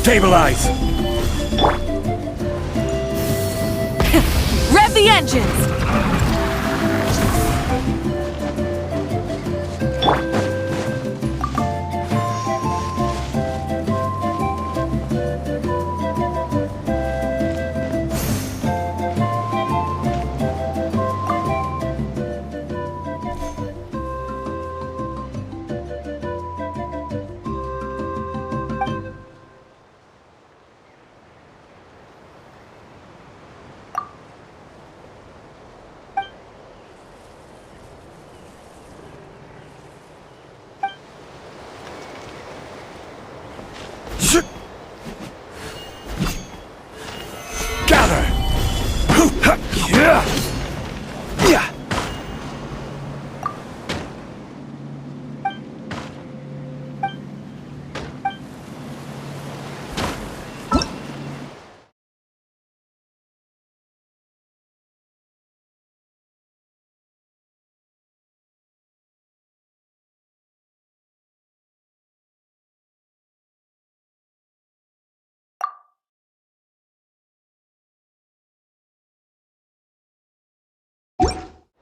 Stabilize! Rev the engines!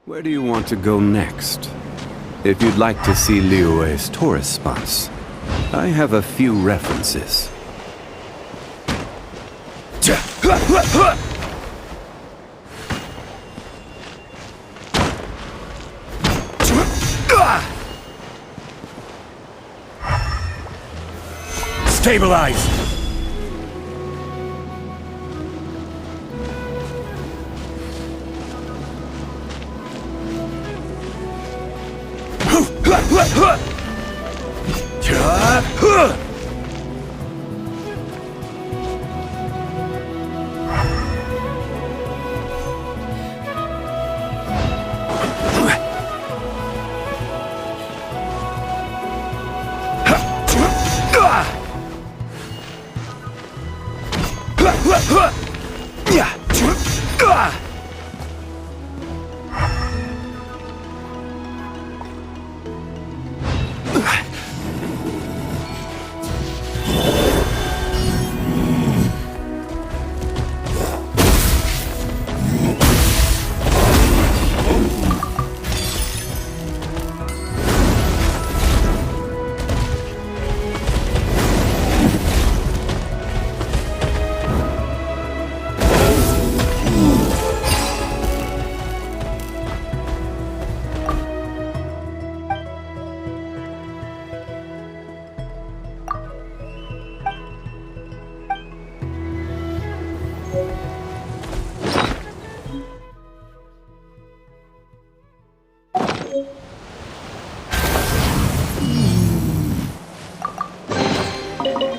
Where do you want to go next? If you'd like to see Liyue's tourist spots, I have a few references. Stabilize!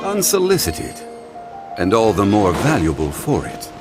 Unsolicited, and all the more valuable for it.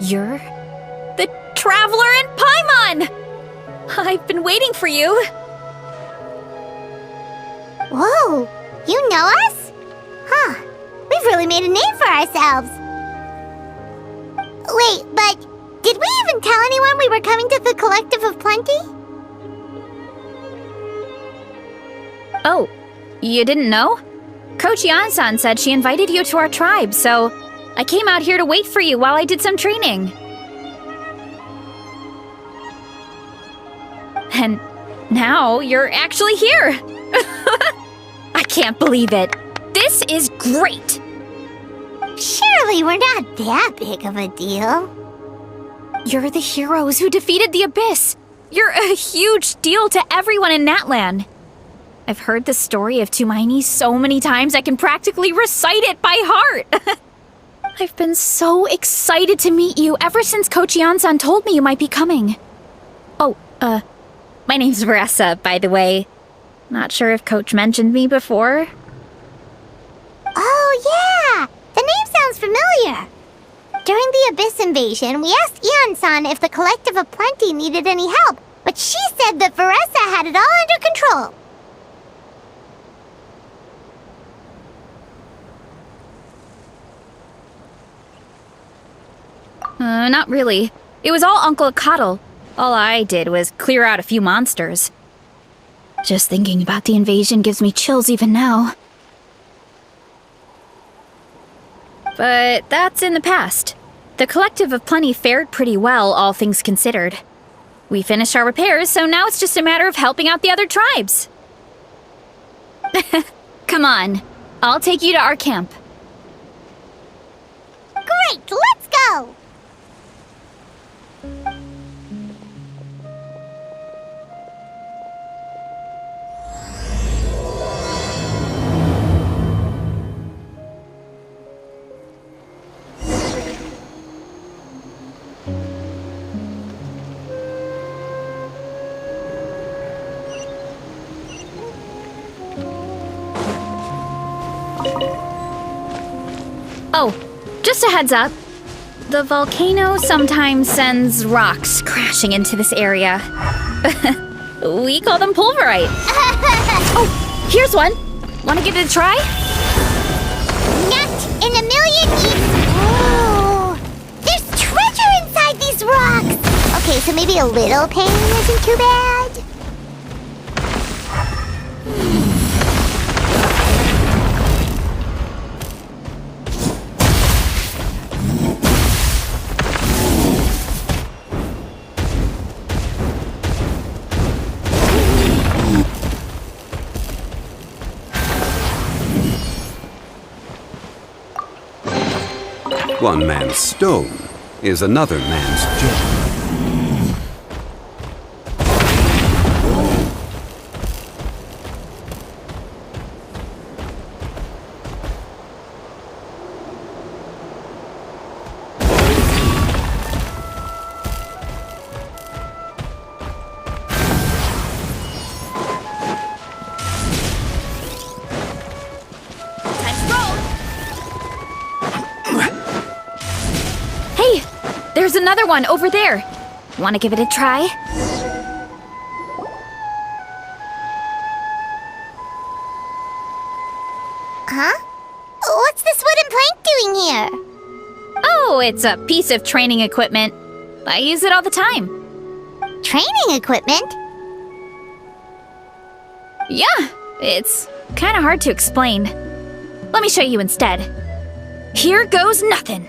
You're the Traveler in Paimon! I've been waiting for you. Whoa, you know us? Huh, we've really made a name for ourselves. Wait, but did we even tell anyone we were coming to the Collective of Plenty? Oh, you didn't know? Coach Yan-san said she invited you to our tribe, so I came out here to wait for you while I did some training. And now you're actually here. I can't believe it. This is great. Surely we're not that big of a deal. You're the heroes who defeated the Abyss. You're a huge deal to everyone in Natlan. I've heard the story of Tumaini so many times I can practically recite it by heart. I've been so excited to meet you ever since Coach Yan-san told me you might be coming. Oh, my name's Veressa, by the way. Not sure if Coach mentioned me before. Oh, yeah! The name sounds familiar. During the Abyss invasion, we asked Ian-san if the Collective of Plenty needed any help, but she said that Veressa had it all under control. Not really. It was all Uncle Akatl. All I did was clear out a few monsters. Just thinking about the invasion gives me chills even now. But that's in the past. The Collective of Plenty fared pretty well, all things considered. We finished our repairs, so now it's just a matter of helping out the other tribes. Come on, I'll take you to our camp. Great, let's go! Oh, just a heads up. The volcano sometimes sends rocks crashing into this area. We call them pulverite. Oh, here's one. Want to give it a try? Not in a million years! Oh, there's treasure inside these rocks! Okay, so maybe a little pain isn't too bad. One man's stone is another man's gem. Hey, there's another one over there. Want to give it a try? Huh? What's this wooden plank doing here? Oh, it's a piece of training equipment. I use it all the time. Training equipment? Yeah, it's kind of hard to explain. Let me show you instead. Here goes nothing.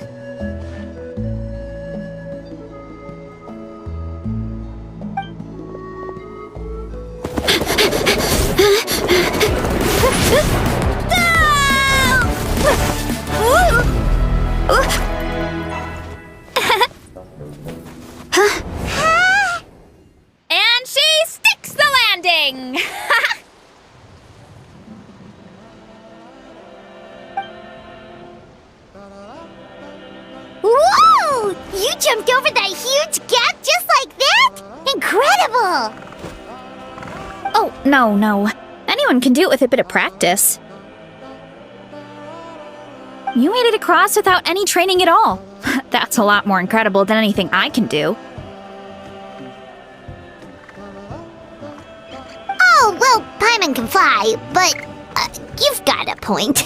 And she sticks the landing! Whoa! You jumped over that huge gap just like that? Incredible! Oh, no. Anyone can do it with a bit of practice. You made it across without any training at all. That's a lot more incredible than anything I can do. Oh, well, Paimon can fly, but you've got a point.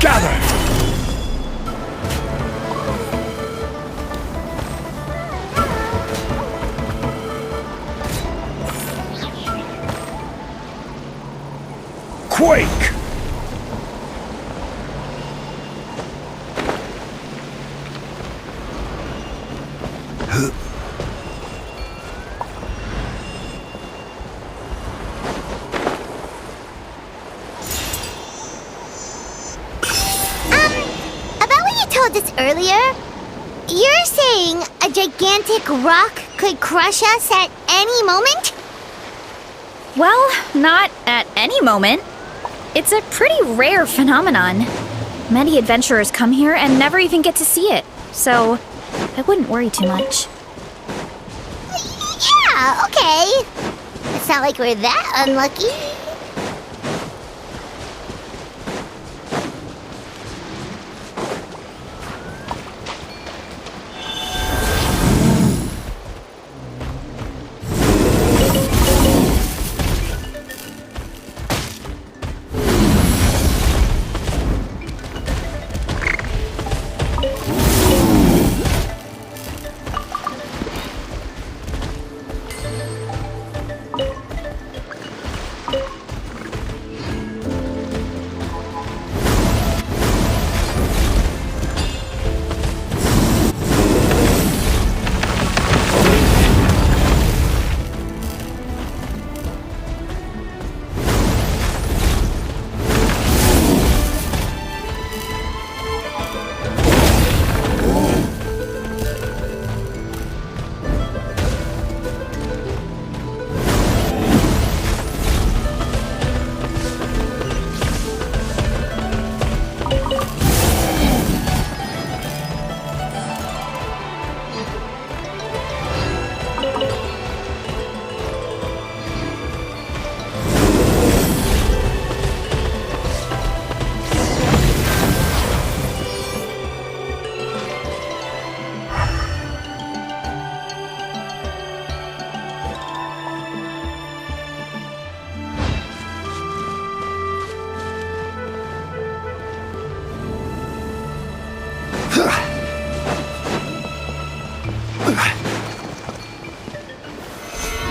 Gather! Quake! About what you told us earlier, you're saying a gigantic rock could crush us at any moment? Well, not at any moment. It's a pretty rare phenomenon. Many adventurers come here and never even get to see it, so I wouldn't worry too much. Yeah, okay. It's not like we're that unlucky.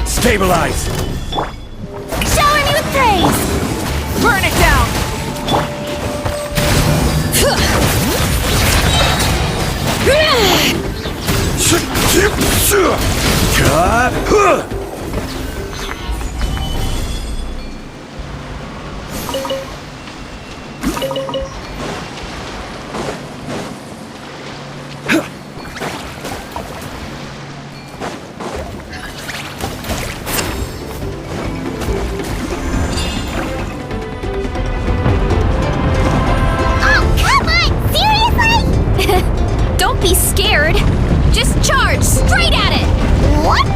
Stabilize! Shower me with praise! Burn it down! Oh, come on! Seriously? Don't be scared! Just charge straight at it! What?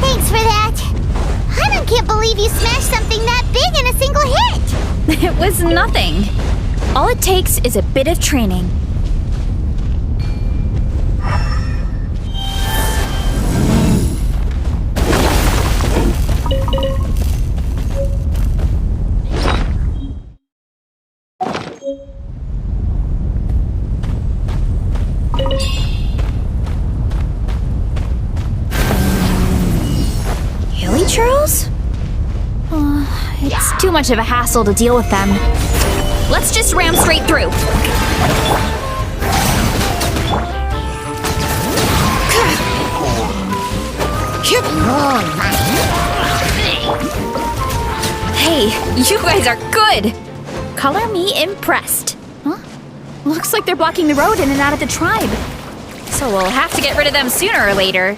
Thanks for that. I can't believe you smashed something that big in a single hit. It was nothing. All it takes is a bit of training. much of a hassle to deal with them. Let's just ram straight through. Hey, you guys are good! Color me impressed. Huh? Looks like they're blocking the road in and out of the tribe. So we'll have to get rid of them sooner or later.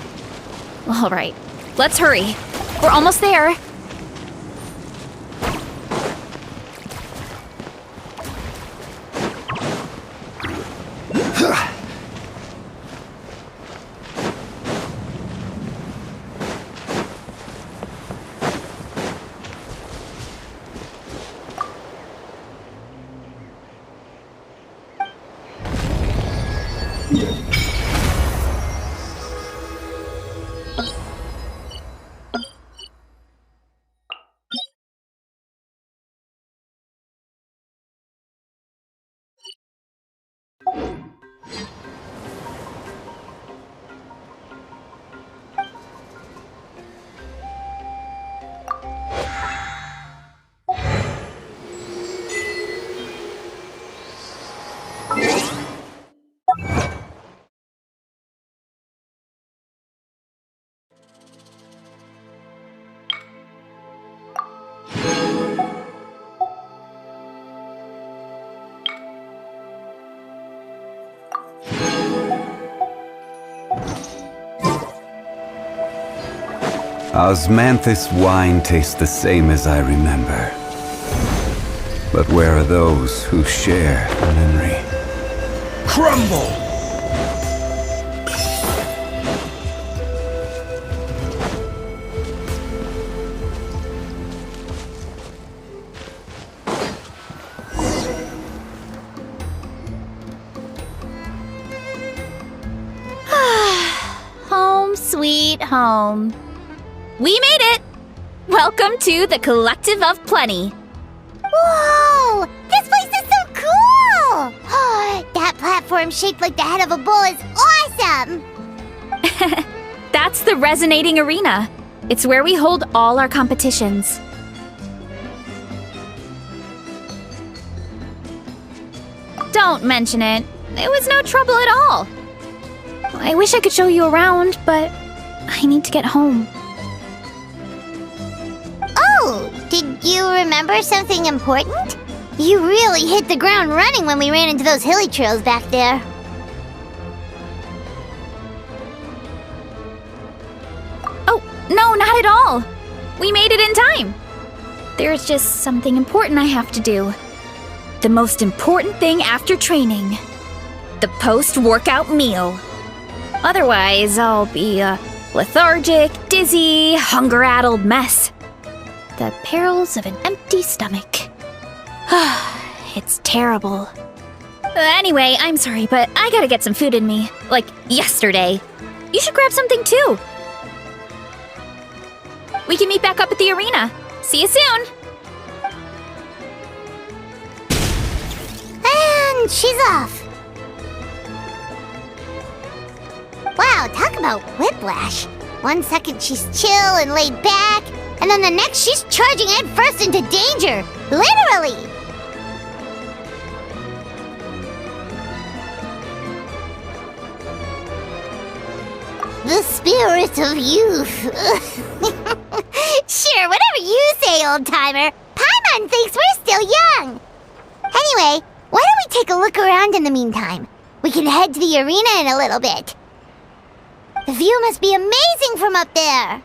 Alright, let's hurry. We're almost there. Osmanthus wine tastes the same as I remember. But where are those who share the memory? Crumble! Home sweet home. We made it! Welcome to the Collective of Plenty. Whoa! This place is so cool! That platform shaped like the head of a bull is awesome! That's the Resonating Arena. It's where we hold all our competitions. Don't mention it. It was no trouble at all. I wish I could show you around, but I need to get home. Oh, did you remember something important? You really hit the ground running when we ran into those hilly trails back there. Oh, no, not at all. We made it in time. There's just something important I have to do. The most important thing after training. The post-workout meal. Otherwise, I'll be a lethargic, dizzy, hunger-addled mess. The perils of an empty stomach. It's terrible. Anyway, I'm sorry, but I gotta get some food in me. Like, yesterday. You should grab something too. We can meet back up at the arena. See you soon! And she's off. Wow, talk about whiplash. 1 second she's chill and laid back, and then the next she's charging headfirst into danger. Literally! The spirit of youth. Sure, whatever you say, old-timer. Paimon thinks we're still young. Anyway, why don't we take a look around in the meantime? We can head to the arena in a little bit. The view must be amazing from up there.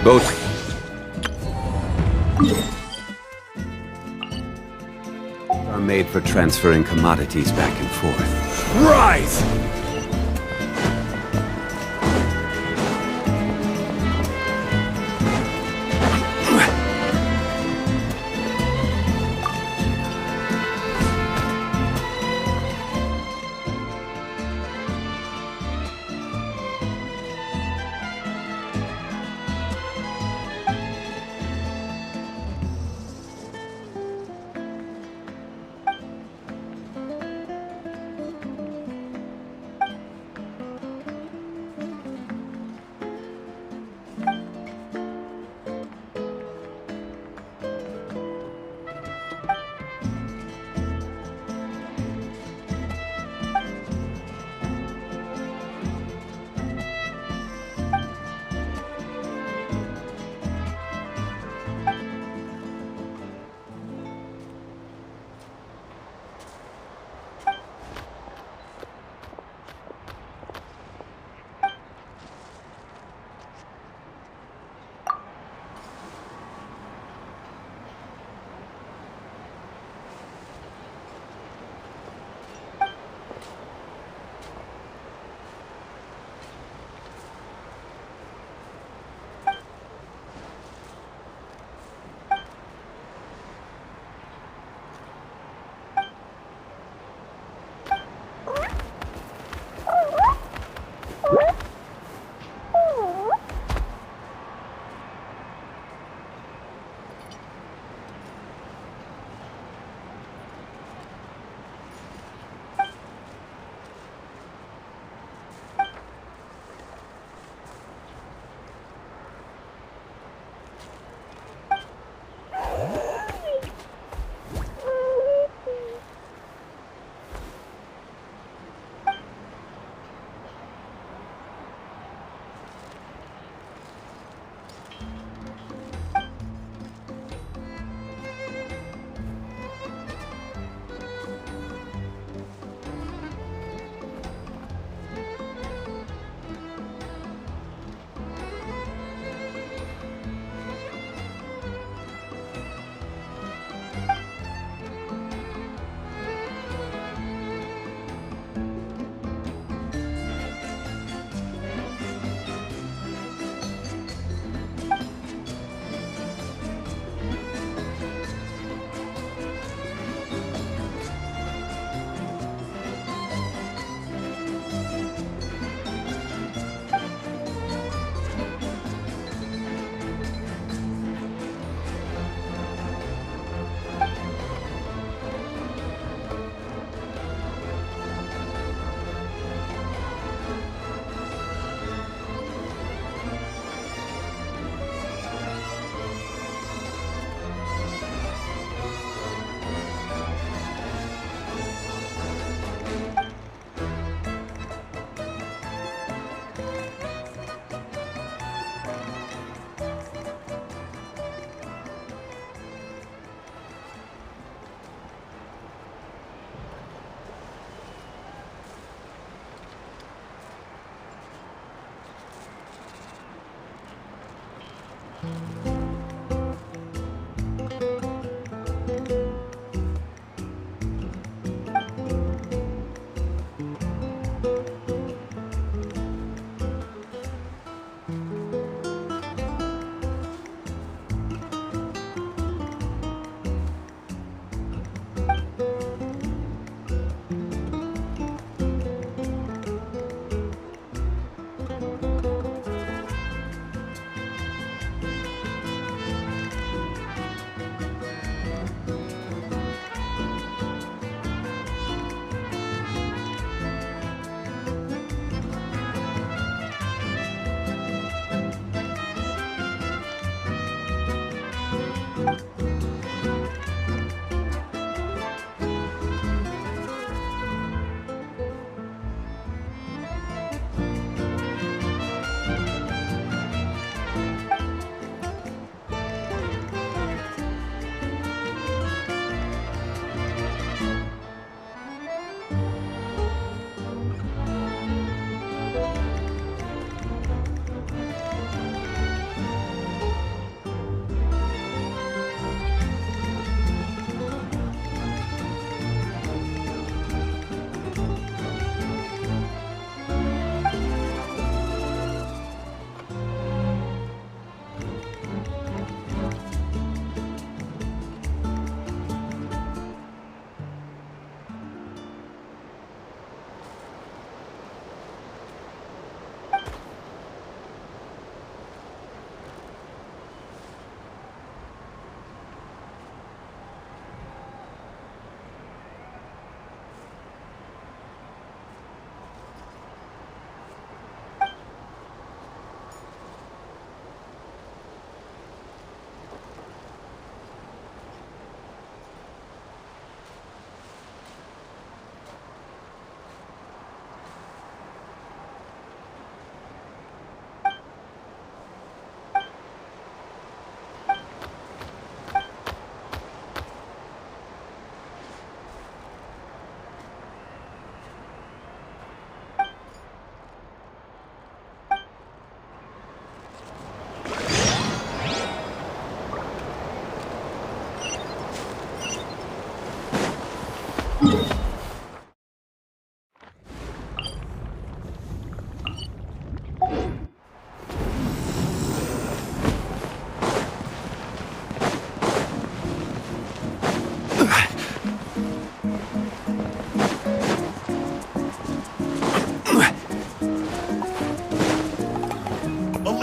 Boat. Are made for transferring commodities back and forth. Rise!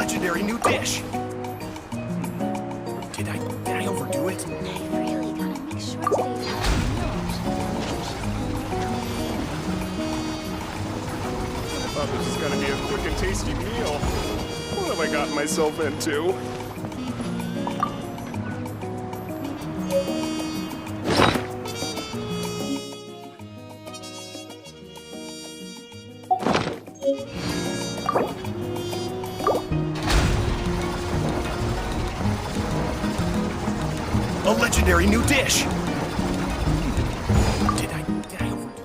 legendary new dish. Did I overdo it? I really gotta make sure today's I thought this was gonna be a quick and tasty meal. What have I gotten myself into? A legendary new dish. Did I overdo it?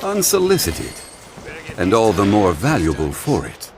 Unsolicited, and all the more valuable for it.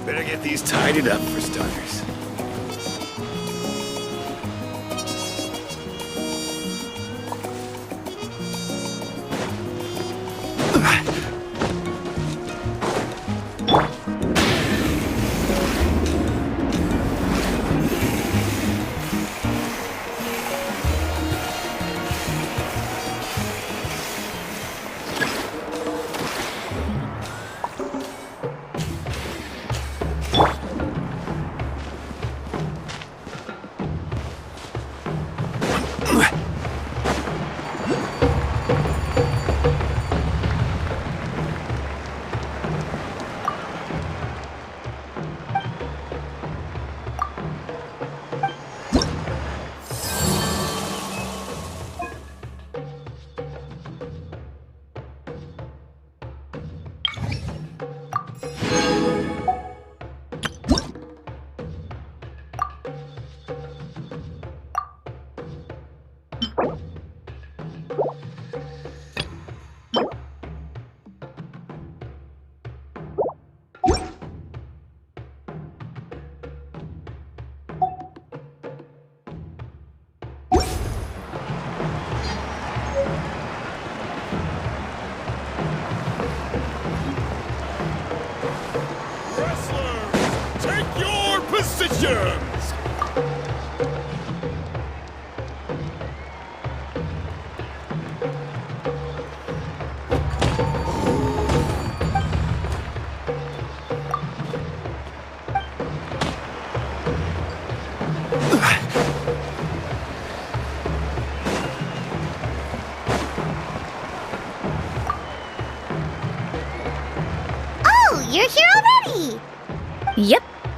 Better get these tidied up for starters.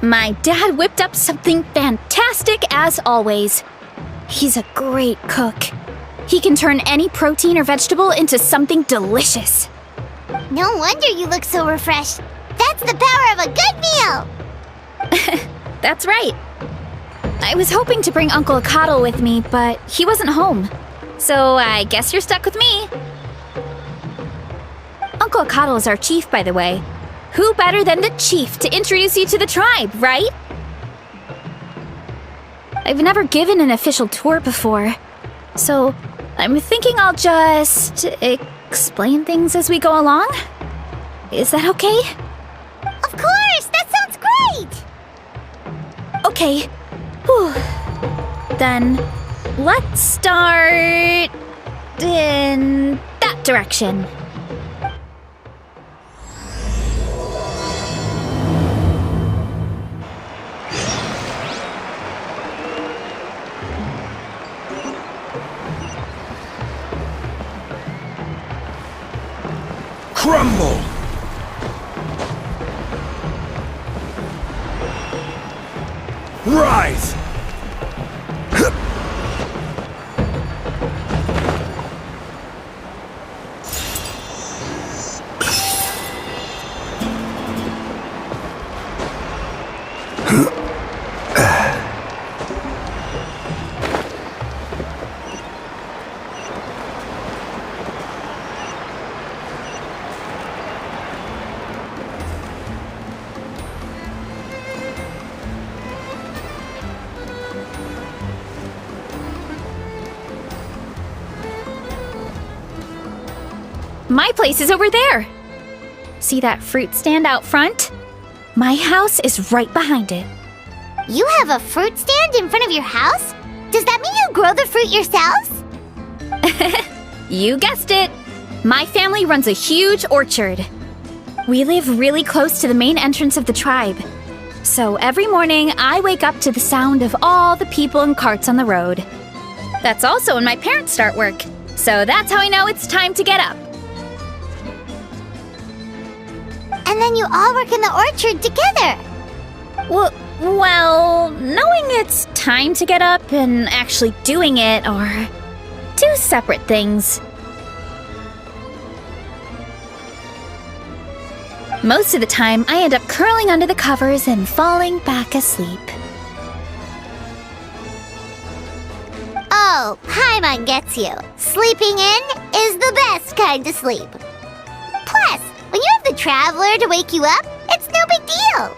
My dad whipped up something fantastic as always. He's a great cook. He can turn any protein or vegetable into something delicious. No wonder you look so refreshed. That's the power of a good meal! That's right. I was hoping to bring Uncle Cottle with me, but he wasn't home. So I guess you're stuck with me. Uncle Cottle is our chief, by the way. Who better than the chief to introduce you to the tribe, right? I've never given an official tour before, so I'm thinking I'll just explain things as we go along. Is that okay? Of course! That sounds great! Okay. Whew. Then let's start in that direction. Crumble! Rise! My place is over there. See that fruit stand out front? My house is right behind it. You have a fruit stand in front of your house? Does that mean you grow the fruit yourselves? You guessed it. My family runs a huge orchard. We live really close to the main entrance of the tribe. So every morning, I wake up to the sound of all the people and carts on the road. That's also when my parents start work. So that's how I know it's time to get up. And then you all work in the orchard together. Well, knowing it's time to get up and actually doing it are two separate things. Most of the time, I end up curling under the covers and falling back asleep. Oh, Paimon gets you. Sleeping in is the best kind of sleep. Plus, when you have the Traveler to wake you up, it's no big deal.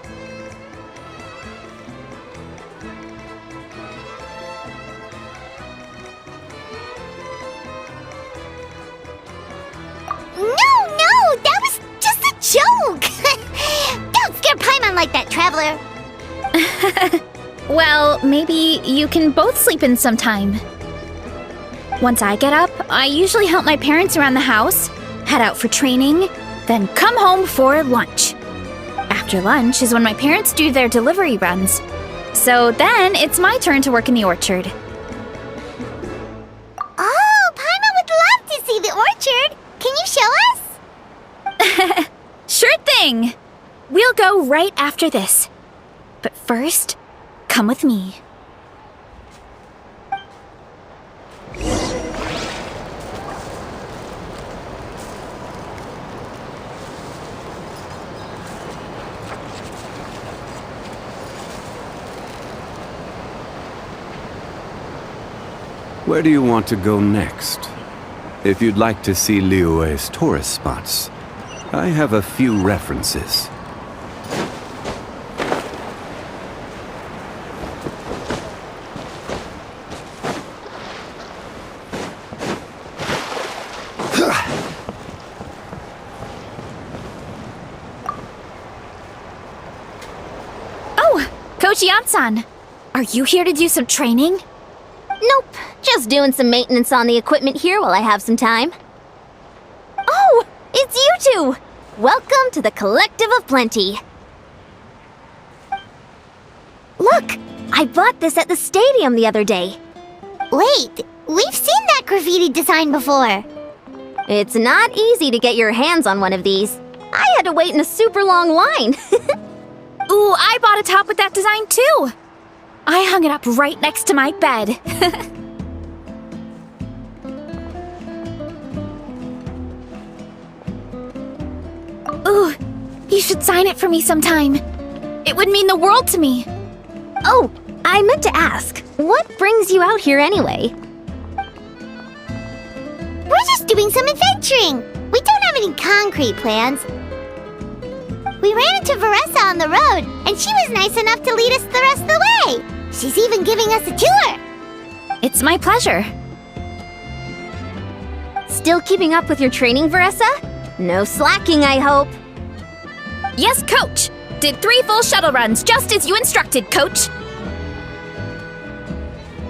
No, that was just a joke. Don't scare Paimon like that, Traveler. Well, maybe you can both sleep in sometime. Once I get up, I usually help my parents around the house, head out for training, then come home for lunch. After lunch is when my parents do their delivery runs. So then it's my turn to work in the orchard. Oh, Paimon would love to see the orchard. Can you show us? Sure thing! We'll go right after this. But first, come with me. Where do you want to go next? If you'd like to see Liyue's tourist spots, I have a few references. Oh, Coach Yan-san, are you here to do some training? Nope, just doing some maintenance on the equipment here while I have some time. Oh, it's you two! Welcome to the Collective of Plenty. Look, I bought this at the stadium the other day. Wait, we've seen that graffiti design before. It's not easy to get your hands on one of these. I had to wait in a super long line. Ooh, I bought a top with that design too! I hung it up right next to my bed. Ooh, you should sign it for me sometime. It would mean the world to me. Oh, I meant to ask, what brings you out here anyway? We're just doing some adventuring. We don't have any concrete plans. We ran into Veressa on the road, and she was nice enough to lead us the rest of the way. She's even giving us a tour. It's my pleasure. Still keeping up with your training, Veressa? No slacking, I hope. Yes, Coach! Did 3 full shuttle runs, just as you instructed, Coach!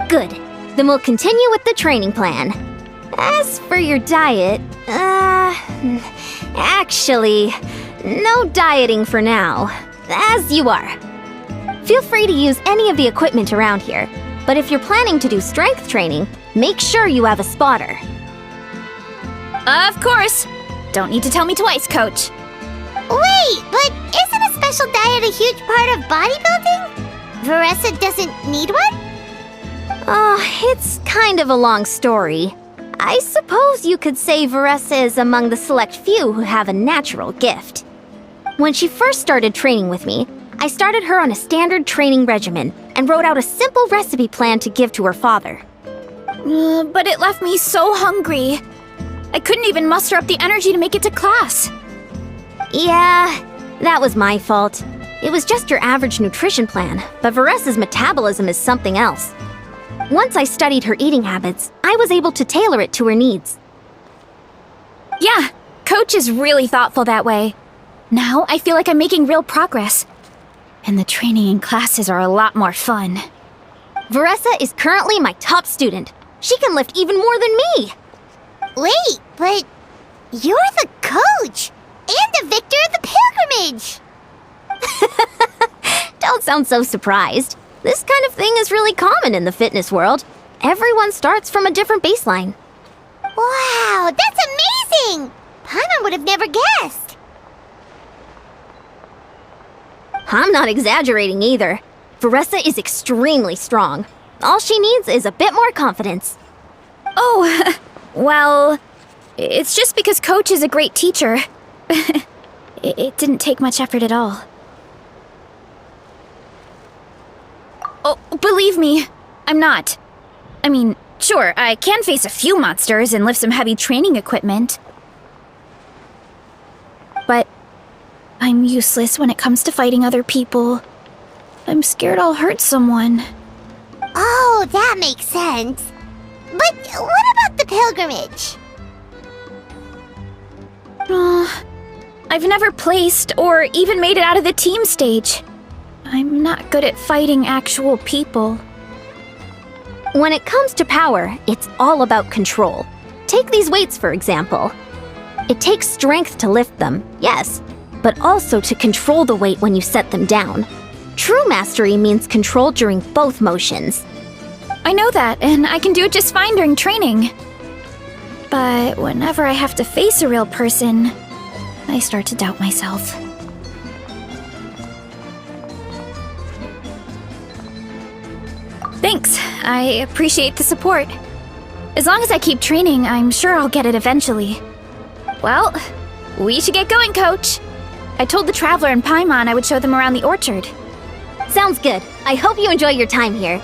Good. Then we'll continue with the training plan. As for your diet, actually, no dieting for now. As you are. Feel free to use any of the equipment around here, but if you're planning to do strength training, make sure you have a spotter. Of course! Don't need to tell me twice, Coach. Wait, but isn't a special diet a huge part of bodybuilding? Veressa doesn't need one? Oh, it's kind of a long story. I suppose you could say Veressa is among the select few who have a natural gift. When she first started training with me, I started her on a standard training regimen and wrote out a simple recipe plan to give to her father. But it left me so hungry. I couldn't even muster up the energy to make it to class. Yeah, that was my fault. It was just your average nutrition plan, but Veressa's metabolism is something else. Once I studied her eating habits, I was able to tailor it to her needs. Yeah, Coach is really thoughtful that way. Now I feel like I'm making real progress. And the training and classes are a lot more fun. Veressa is currently my top student. She can lift even more than me. Wait, but you're the coach and the victor of the pilgrimage. Don't sound so surprised. This kind of thing is really common in the fitness world. Everyone starts from a different baseline. Wow, that's amazing! Paimon would have never guessed. I'm not exaggerating either. Veressa is extremely strong. All she needs is a bit more confidence. Oh, well, it's just because Coach is a great teacher. It didn't take much effort at all. Oh, believe me, I'm not. I mean, sure, I can face a few monsters and lift some heavy training equipment. But I'm useless when it comes to fighting other people. I'm scared I'll hurt someone. Oh, that makes sense. But what about the pilgrimage? I've never placed or even made it out of the team stage. I'm not good at fighting actual people. When it comes to power, it's all about control. Take these weights, for example. It takes strength to lift them, yes, but also to control the weight when you set them down. True mastery means control during both motions. I know that, and I can do it just fine during training. But whenever I have to face a real person, I start to doubt myself. Thanks. I appreciate the support. As long as I keep training, I'm sure I'll get it eventually. Well, we should get going, Coach. I told the Traveler and Paimon I would show them around the orchard. Sounds good. I hope you enjoy your time here.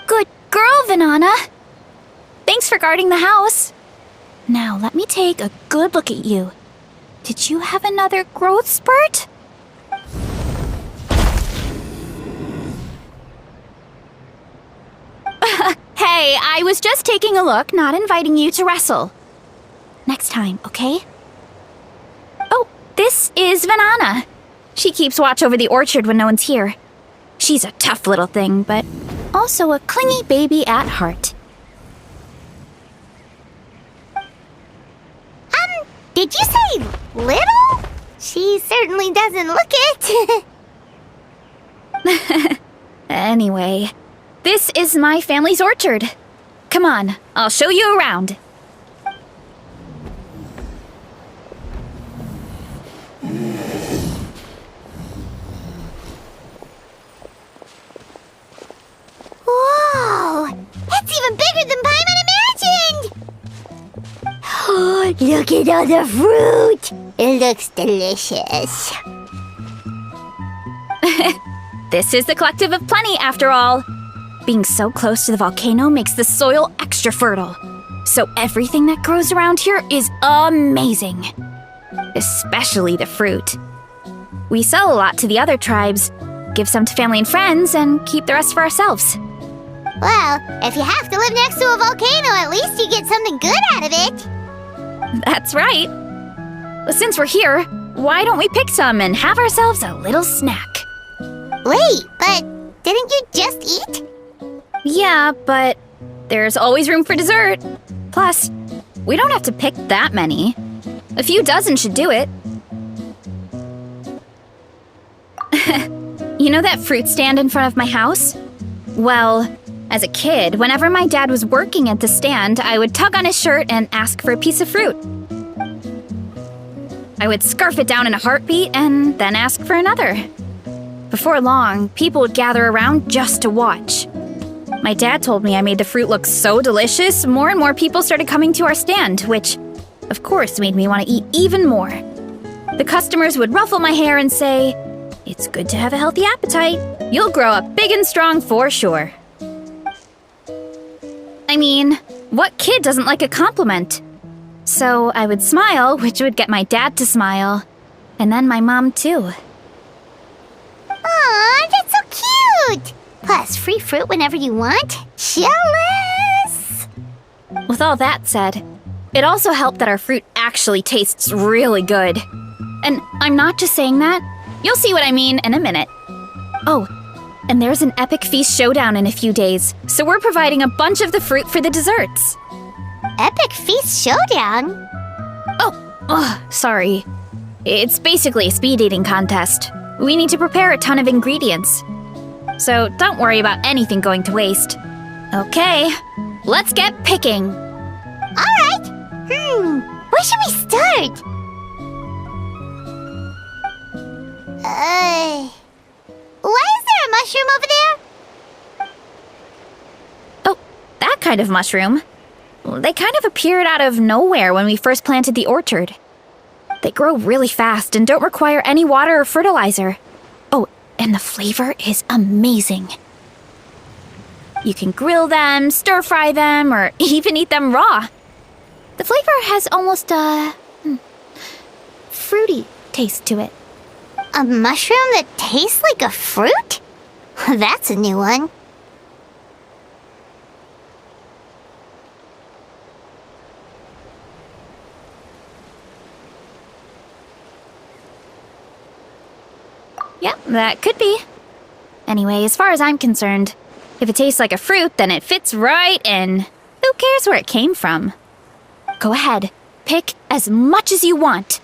Good girl, Vanana. Thanks for guarding the house. Now, let me take a good look at you. Did you have another growth spurt? Hey, Hey, I was just taking a look, not inviting you to wrestle. Next time, okay? Oh, this is Vanana. She keeps watch over the orchard when no one's here. She's a tough little thing, but also a clingy baby at heart. Did you say little? She certainly doesn't look it. Anyway, this is my family's orchard. Come on, I'll show you around. Whoa! It's even bigger than Paimon imagined! Oh, look at all the fruit! It looks delicious. This is the Collective of Plenty, after all. Being so close to the volcano makes the soil extra fertile. So everything that grows around here is amazing. Especially the fruit. We sell a lot to the other tribes, give some to family and friends, and keep the rest for ourselves. Well, if you have to live next to a volcano, at least you get something good out of it. That's right. Well, since we're here, why don't we pick some and have ourselves a little snack? Wait, but didn't you just eat? Yeah, but there's always room for dessert. Plus, we don't have to pick that many. A few dozen should do it. You know that fruit stand in front of my house? Well, as a kid, whenever my dad was working at the stand, I would tug on his shirt and ask for a piece of fruit. I would scarf it down in a heartbeat and then ask for another. Before long, people would gather around just to watch. My dad told me I made the fruit look so delicious, more and more people started coming to our stand, which, of course, made me want to eat even more. The customers would ruffle my hair and say, "It's good to have a healthy appetite. You'll grow up big and strong for sure." I mean, what kid doesn't like a compliment? So I would smile, which would get my dad to smile, and then my mom too. Aw, that's so cute! Plus, free fruit whenever you want. Jealous! With all that said, it also helped that our fruit actually tastes really good. And I'm not just saying that. You'll see what I mean in a minute. Oh, and there's an epic feast showdown in a few days, so we're providing a bunch of the fruit for the desserts. Epic Feast Showdown? Oh, sorry. It's basically a speed eating contest. We need to prepare a ton of ingredients. So don't worry about anything going to waste. Okay, let's get picking. Alright! Where should we start? Why is there a mushroom over there? Oh, that kind of mushroom. They kind of appeared out of nowhere when we first planted the orchard. They grow really fast and don't require any water or fertilizer. Oh, and the flavor is amazing. You can grill them, stir-fry them, or even eat them raw. The flavor has almost a fruity taste to it. A mushroom that tastes like a fruit? That's a new one. Yep, that could be. Anyway, as far as I'm concerned, if it tastes like a fruit, then it fits right in. Who cares where it came from? Go ahead, pick as much as you want.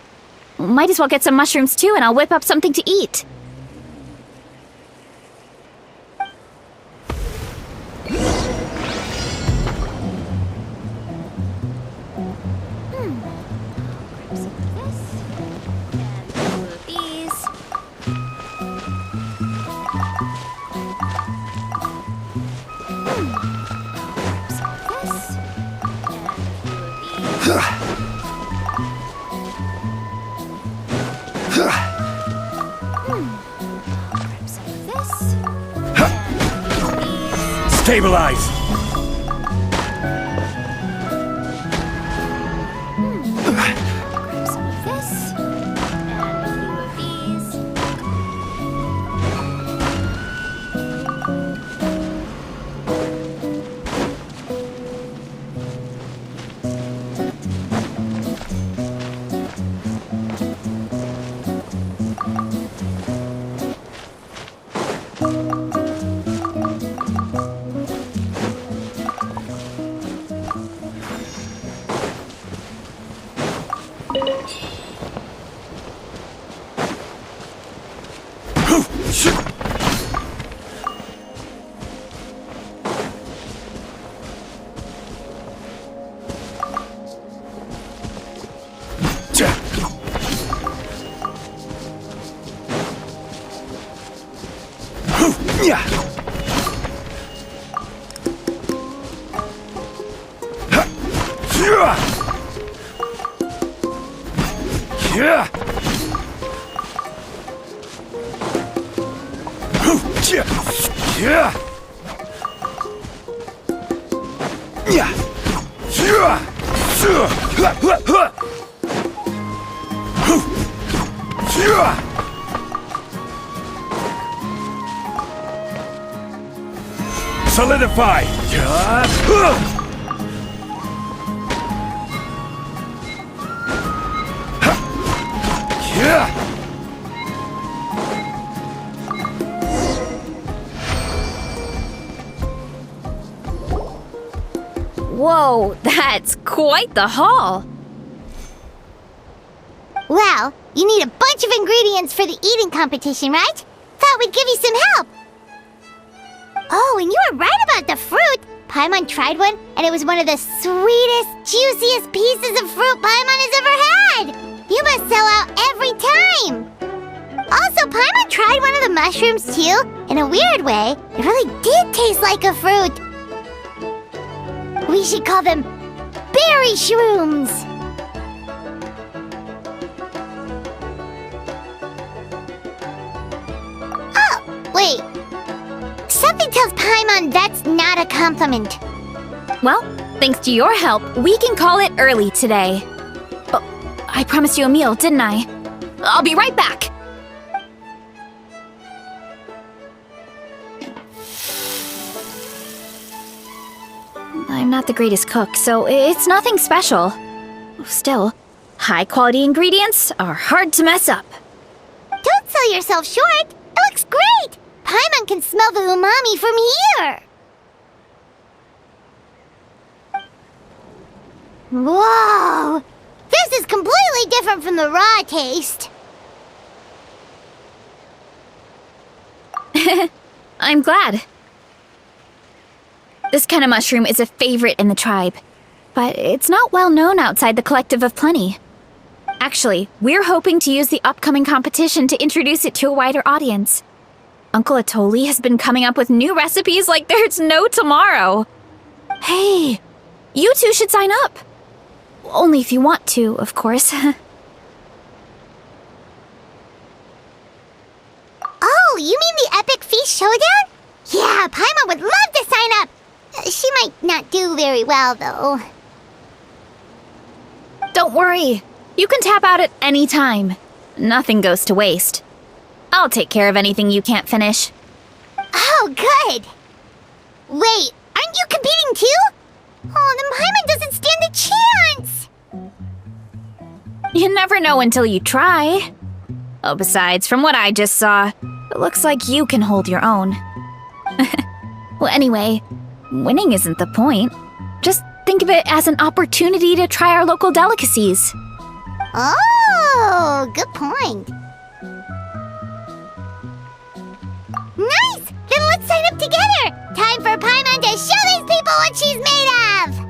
Might as well get some mushrooms too, and I'll whip up something to eat. Stabilize! Solidify! Whoa, that's quite the haul. Well, you need a bunch of ingredients for the eating competition, right? Thought we'd give you some help. Oh, and you were right about the fruit. Paimon tried one, and it was one of the sweetest, juiciest pieces of fruit Paimon has ever had. You must sell out every time. Also, Paimon tried one of the mushrooms too. In a weird way, it really did taste like a fruit. We should call them berry shrooms. Oh, wait. Something tells Paimon that's not a compliment. Well, thanks to your help, we can call it early today. Oh, I promised you a meal, didn't I? I'll be right back. I'm not the greatest cook, so it's nothing special. Still, high-quality ingredients are hard to mess up. Don't sell yourself short. It looks great. Paimon can smell the umami from here. Whoa! This is completely different from the raw taste. I'm glad. This kind of mushroom is a favorite in the tribe, but it's not well known outside the Collective of Plenty. Actually, we're hoping to use the upcoming competition to introduce it to a wider audience. Uncle Atoli has been coming up with new recipes like there's no tomorrow. Hey, you two should sign up. Only if you want to, of course. Oh, you mean the Epic Feast Showdown? Yeah, Paimon would love to sign up. She might not do very well, though. Don't worry. You can tap out at any time. Nothing goes to waste. I'll take care of anything you can't finish. Oh, good. Wait, aren't you competing too? Oh, then Paimon doesn't stand a chance. You never know until you try. Oh, besides, from what I just saw, it looks like you can hold your own. Well, anyway, winning isn't the point. Just think of it as an opportunity to try our local delicacies. Oh, good point. Nice! Then let's sign up together! Time for Paimon to show these people what she's made of!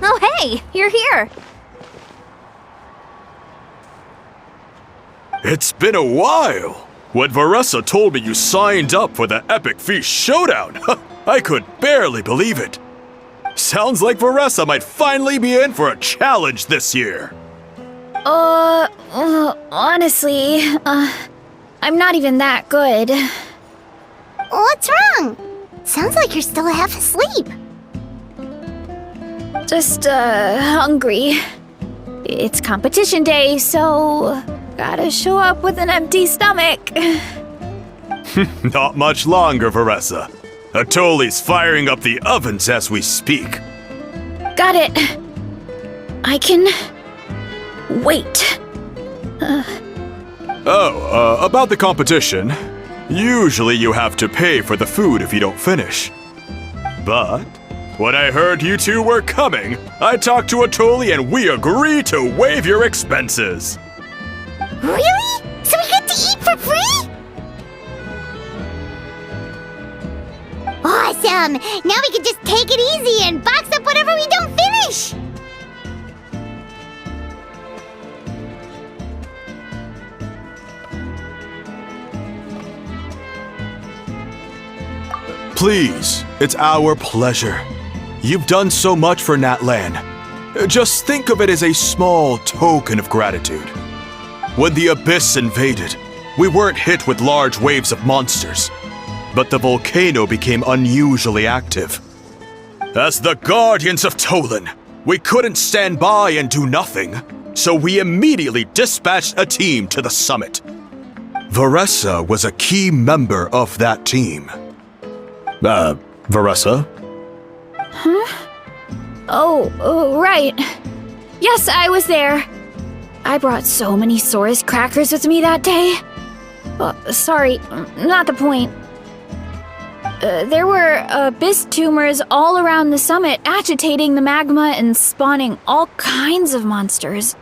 Oh, hey, you're here. It's been a while. When Veressa told me you signed up for the Epic Feast Showdown, I could barely believe it. Sounds like Veressa might finally be in for a challenge this year. Honestly, I'm not even that good. What's wrong? Sounds like you're still half asleep. Just, hungry. It's competition day, so gotta show up with an empty stomach. Not much longer, Veressa. Atoli's firing up the ovens as we speak. Got it. I can wait. About the competition. Usually you have to pay for the food if you don't finish. But when I heard you two were coming, I talked to Atoli and we agreed to waive your expenses. Really? So we get to eat for free? Awesome! Now we can just take it easy and box up whatever we don't finish! Please, it's our pleasure. You've done so much for Natlan. Just think of it as a small token of gratitude. When the Abyss invaded, we weren't hit with large waves of monsters, but the volcano became unusually active. As the Guardians of Tolan, we couldn't stand by and do nothing, so we immediately dispatched a team to the summit. Veressa was a key member of that team. Veressa? Oh, right. Yes, I was there. I brought so many Saurus crackers with me that day. Sorry, not the point. There were abyss tumors all around the summit, agitating the magma and spawning all kinds of monsters.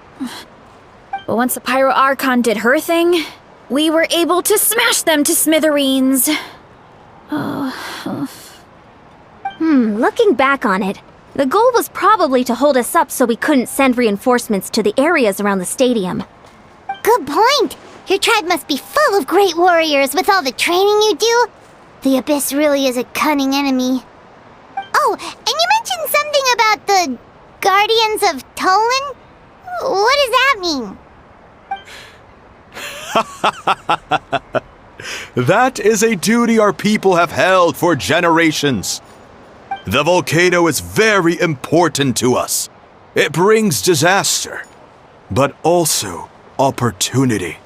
But once the Pyro Archon did her thing, we were able to smash them to smithereens. Looking back on it, the goal was probably to hold us up so we couldn't send reinforcements to the areas around the stadium. Good point! Your tribe must be full of great warriors with all the training you do. The Abyss really is a cunning enemy. Oh, and you mentioned something about the Guardians of Tolan? What does that mean? That is a duty our people have held for generations. The volcano is very important to us. It brings disaster, but also opportunity.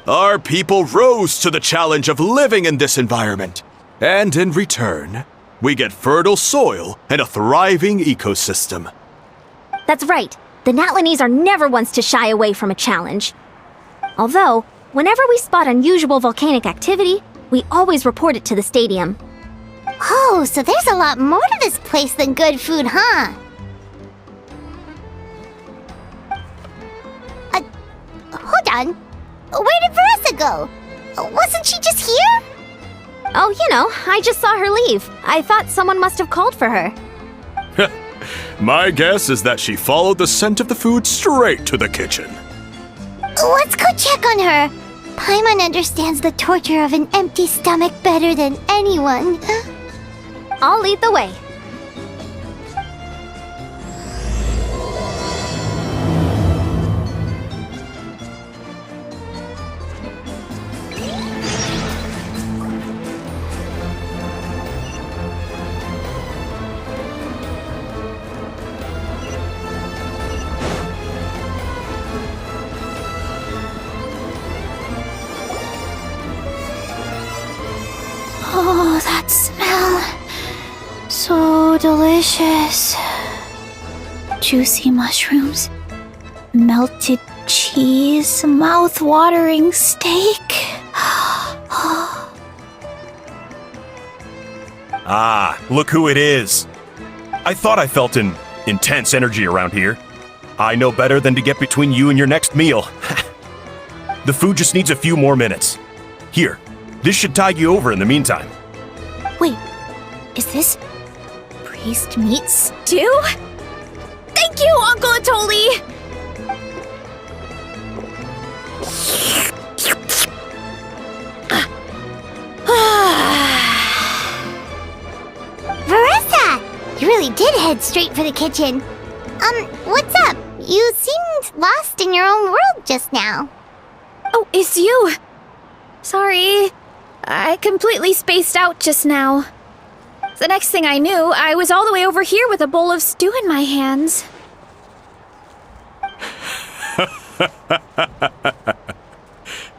Our people rose to the challenge of living in this environment, and in return, we get fertile soil and a thriving ecosystem. That's right. The Natlanese are never ones to shy away from a challenge. Although, whenever we spot unusual volcanic activity, we always report it to the stadium. Oh, so there's a lot more to this place than good food, huh? Hold on. Where did Veressa go? Wasn't she just here? Oh, I just saw her leave. I thought someone must have called for her. My guess is that she followed the scent of the food straight to the kitchen. Let's go check on her. Paimon understands the torture of an empty stomach better than anyone. I'll lead the way. Oh, that smell. So delicious. Juicy mushrooms, melted cheese, mouth-watering steak. Ah, look who it is. I thought I felt an intense energy around here. I know better than to get between you and your next meal. The food just needs a few more minutes. Here, this should tide you over in the meantime. Wait, is this priest meat stew? Thank you, Uncle Atoli! Veressa! You really did head straight for the kitchen. What's up? You seemed lost in your own world just now. Oh, it's you! Sorry, I completely spaced out just now. The next thing I knew, I was all the way over here with a bowl of stew in my hands.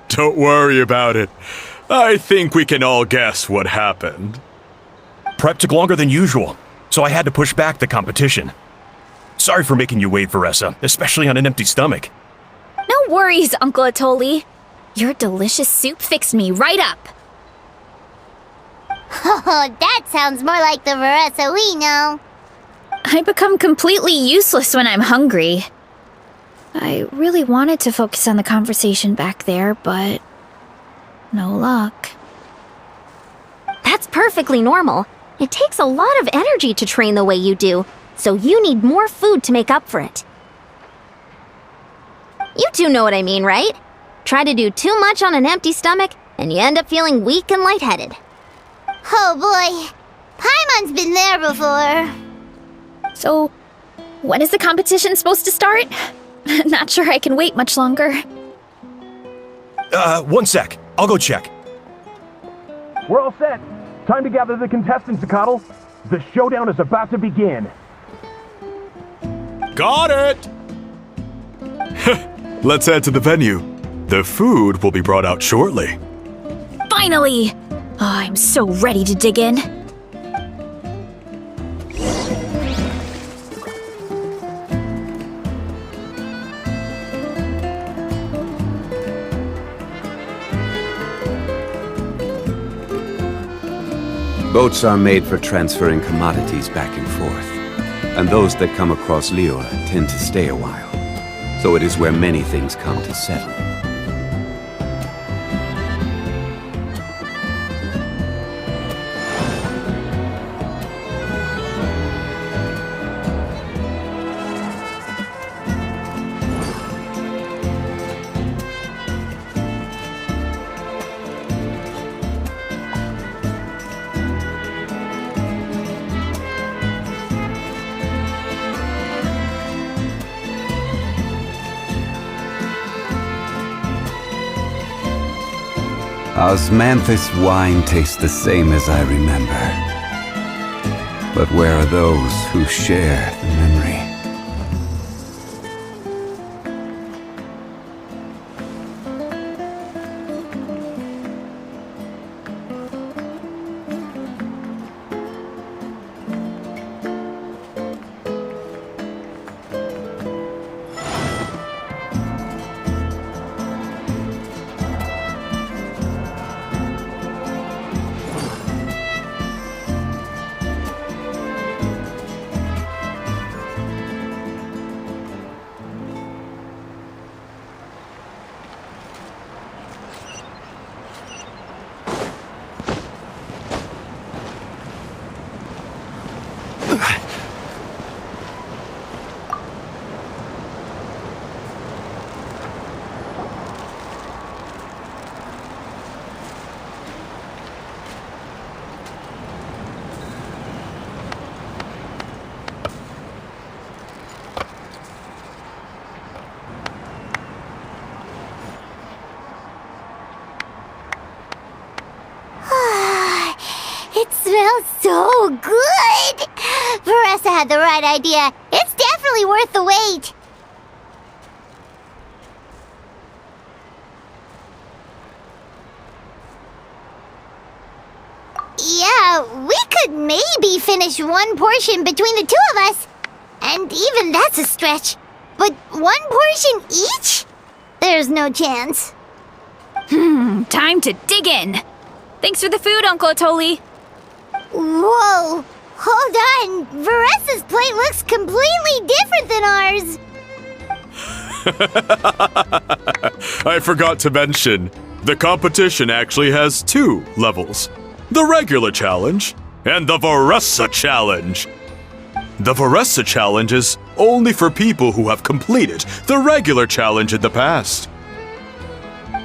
Don't worry about it. I think we can all guess what happened. Prep took longer than usual, so I had to push back the competition. Sorry for making you wait, Veressa, especially on an empty stomach. No worries, Uncle Atoli. Your delicious soup fixed me right up. Oh, that sounds more like the Veressa we know. I become completely useless when I'm hungry. I really wanted to focus on the conversation back there, but no luck. That's perfectly normal. It takes a lot of energy to train the way you do, so you need more food to make up for it. You two know what I mean, right? Try to do too much on an empty stomach, and you end up feeling weak and lightheaded. Oh boy, Paimon's been there before. So, when is the competition supposed to start? Not sure I can wait much longer. 1 sec. I'll go check. We're all set. Time to gather the contestants, Zacatl. The showdown is about to begin. Got it! Let's head to the venue. The food will be brought out shortly. Finally! Oh, I'm so ready to dig in. Boats are made for transferring commodities back and forth, and those that come across Liyue tend to stay a while. So it is where many things come to settle. Osmanthus wine tastes the same as I remember. But where are those who share the memory? It smells so good! Veressa had the right idea. It's definitely worth the wait. Yeah, we could maybe finish one portion between the two of us. And even that's a stretch. But one portion each? There's no chance. Time to dig in. Thanks for the food, Uncle Atoli. Whoa! Hold on! Veressa's plate looks completely different than ours! I forgot to mention, the competition actually has 2 levels. The regular challenge and the Varessa challenge. The Varessa challenge is only for people who have completed the regular challenge in the past.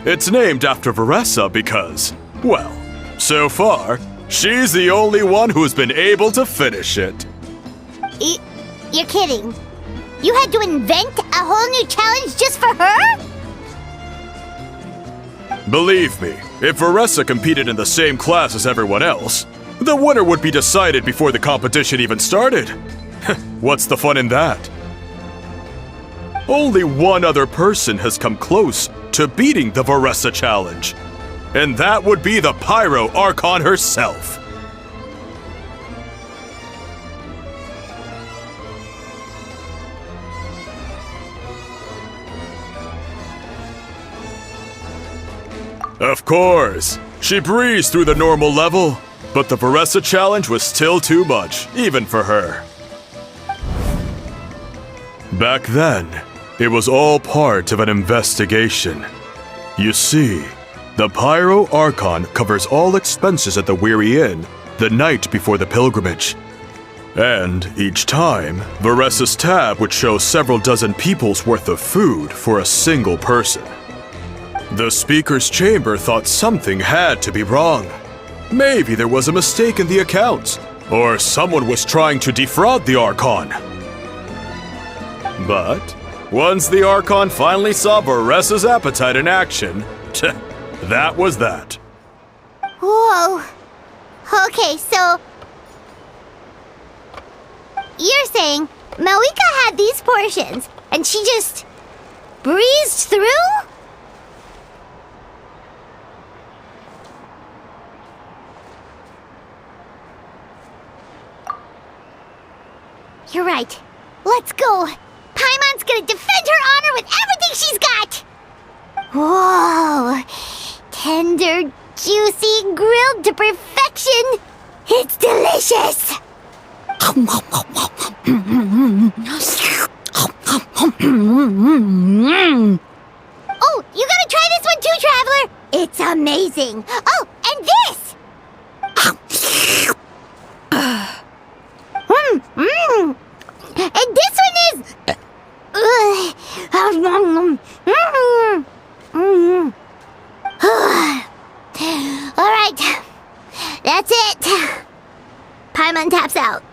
It's named after Varessa because, well, so far, she's the only one who's been able to finish it. You're kidding. You had to invent a whole new challenge just for her? Believe me, if Varessa competed in the same class as everyone else, the winner would be decided before the competition even started. What's the fun in that? Only one other person has come close to beating the Varessa challenge, and that would be the Pyro Archon herself. Of course, she breezed through the normal level, but the Varessa challenge was still too much, even for her. Back then, it was all part of an investigation. You see, the Pyro Archon covers all expenses at the Weary Inn the night before the pilgrimage. And each time, Varessa's tab would show several dozen people's worth of food for a single person. The Speaker's Chamber thought something had to be wrong. Maybe there was a mistake in the accounts, or someone was trying to defraud the Archon. But once the Archon finally saw Varessa's appetite in action, that was that. Whoa. Okay, so... You're saying Malika had these portions, and she just... breezed through? You're right. Let's go. Paimon's gonna defend her honor with everything she's got! Whoa! Tender, juicy, grilled to perfection! It's delicious! Oh, you gotta try this one too, Traveler! It's amazing! Oh, and this! And this one is... Alright, that's it. Paimon taps out.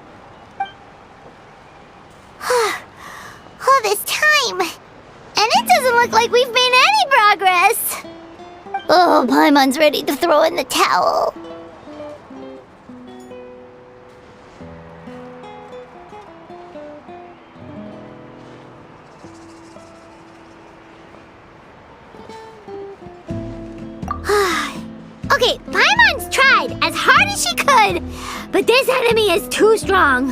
All this time, and it doesn't look like we've made any progress. Oh, Paimon's ready to throw in the towel. Okay, Paimon's tried as hard as she could, but this enemy is too strong.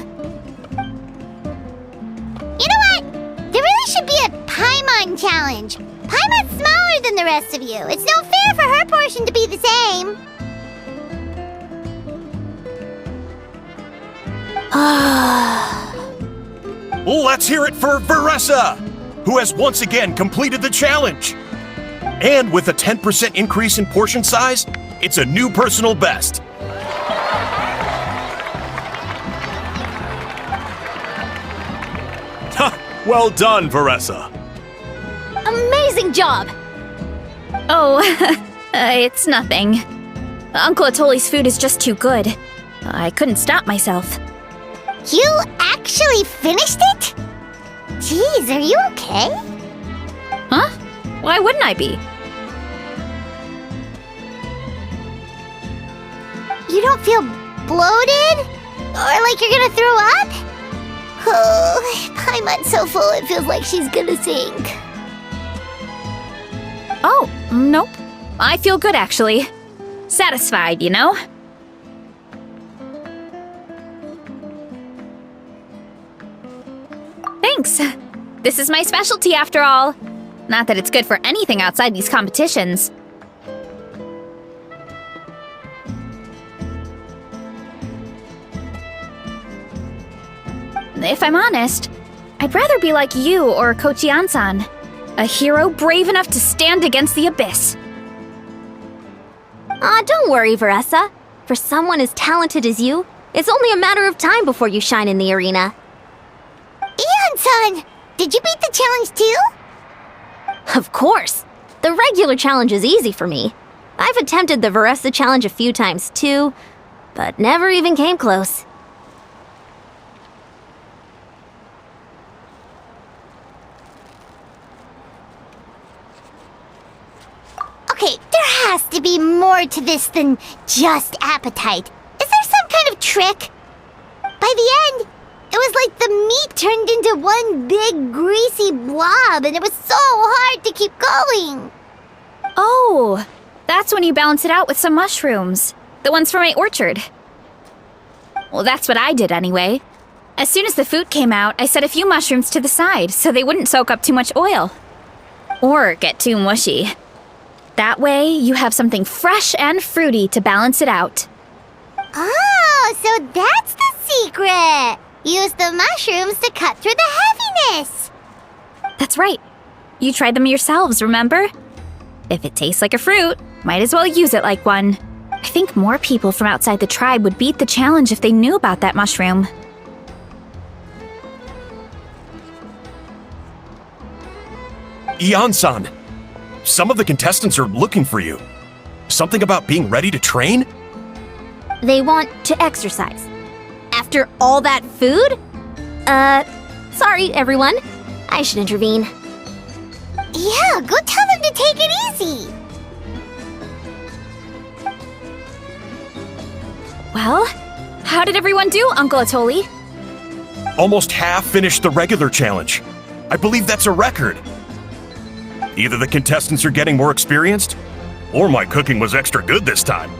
You know what? There really should be a Paimon challenge. Paimon's smaller than the rest of you. It's no fair for her portion to be the same. Let's hear it for Varessa, who has once again completed the challenge. And with a 10% increase in portion size, it's a new personal best. Ha! Well done, Varessa. Amazing job! Oh, it's nothing. Uncle Atoli's food is just too good. I couldn't stop myself. You actually finished it? Jeez, are you okay? Huh? Why wouldn't I be? You don't feel bloated? Or like you're gonna throw up? Oh, Paimon's so full it feels like she's gonna sink. Oh, nope. I feel good, actually. Satisfied, you know? Thanks. This is my specialty, after all. Not that it's good for anything outside these competitions. If I'm honest, I'd rather be like you or Kochi-an-san. A hero brave enough to stand against the abyss. Don't worry, Veressa. For someone as talented as you, it's only a matter of time before you shine in the arena. Eon-san, did you beat the challenge too? Of course! The regular challenge is easy for me. I've attempted the Veressa challenge a few times too, but never even came close. Okay, there has to be more to this than just appetite. Is there some kind of trick? By the end, it was like the meat turned into one big greasy blob, and it was so hard to keep going. Oh, that's when you balance it out with some mushrooms. The ones from my orchard. Well, that's what I did anyway. As soon as the food came out, I set a few mushrooms to the side so they wouldn't soak up too much oil. Or get too mushy. That way, you have something fresh and fruity to balance it out. Oh, so that's the secret! Use the mushrooms to cut through the heaviness! That's right. You tried them yourselves, remember? If it tastes like a fruit, might as well use it like one. I think more people from outside the tribe would beat the challenge if they knew about that mushroom. Eon-san, some of the contestants are looking for you. Something about being ready to train? They want to exercise. After all that food? Sorry, everyone. I should intervene. Yeah, go tell them to take it easy! Well, how did everyone do, Uncle Atoli? Almost half finished the regular challenge. I believe that's a record. Either the contestants are getting more experienced, or my cooking was extra good this time.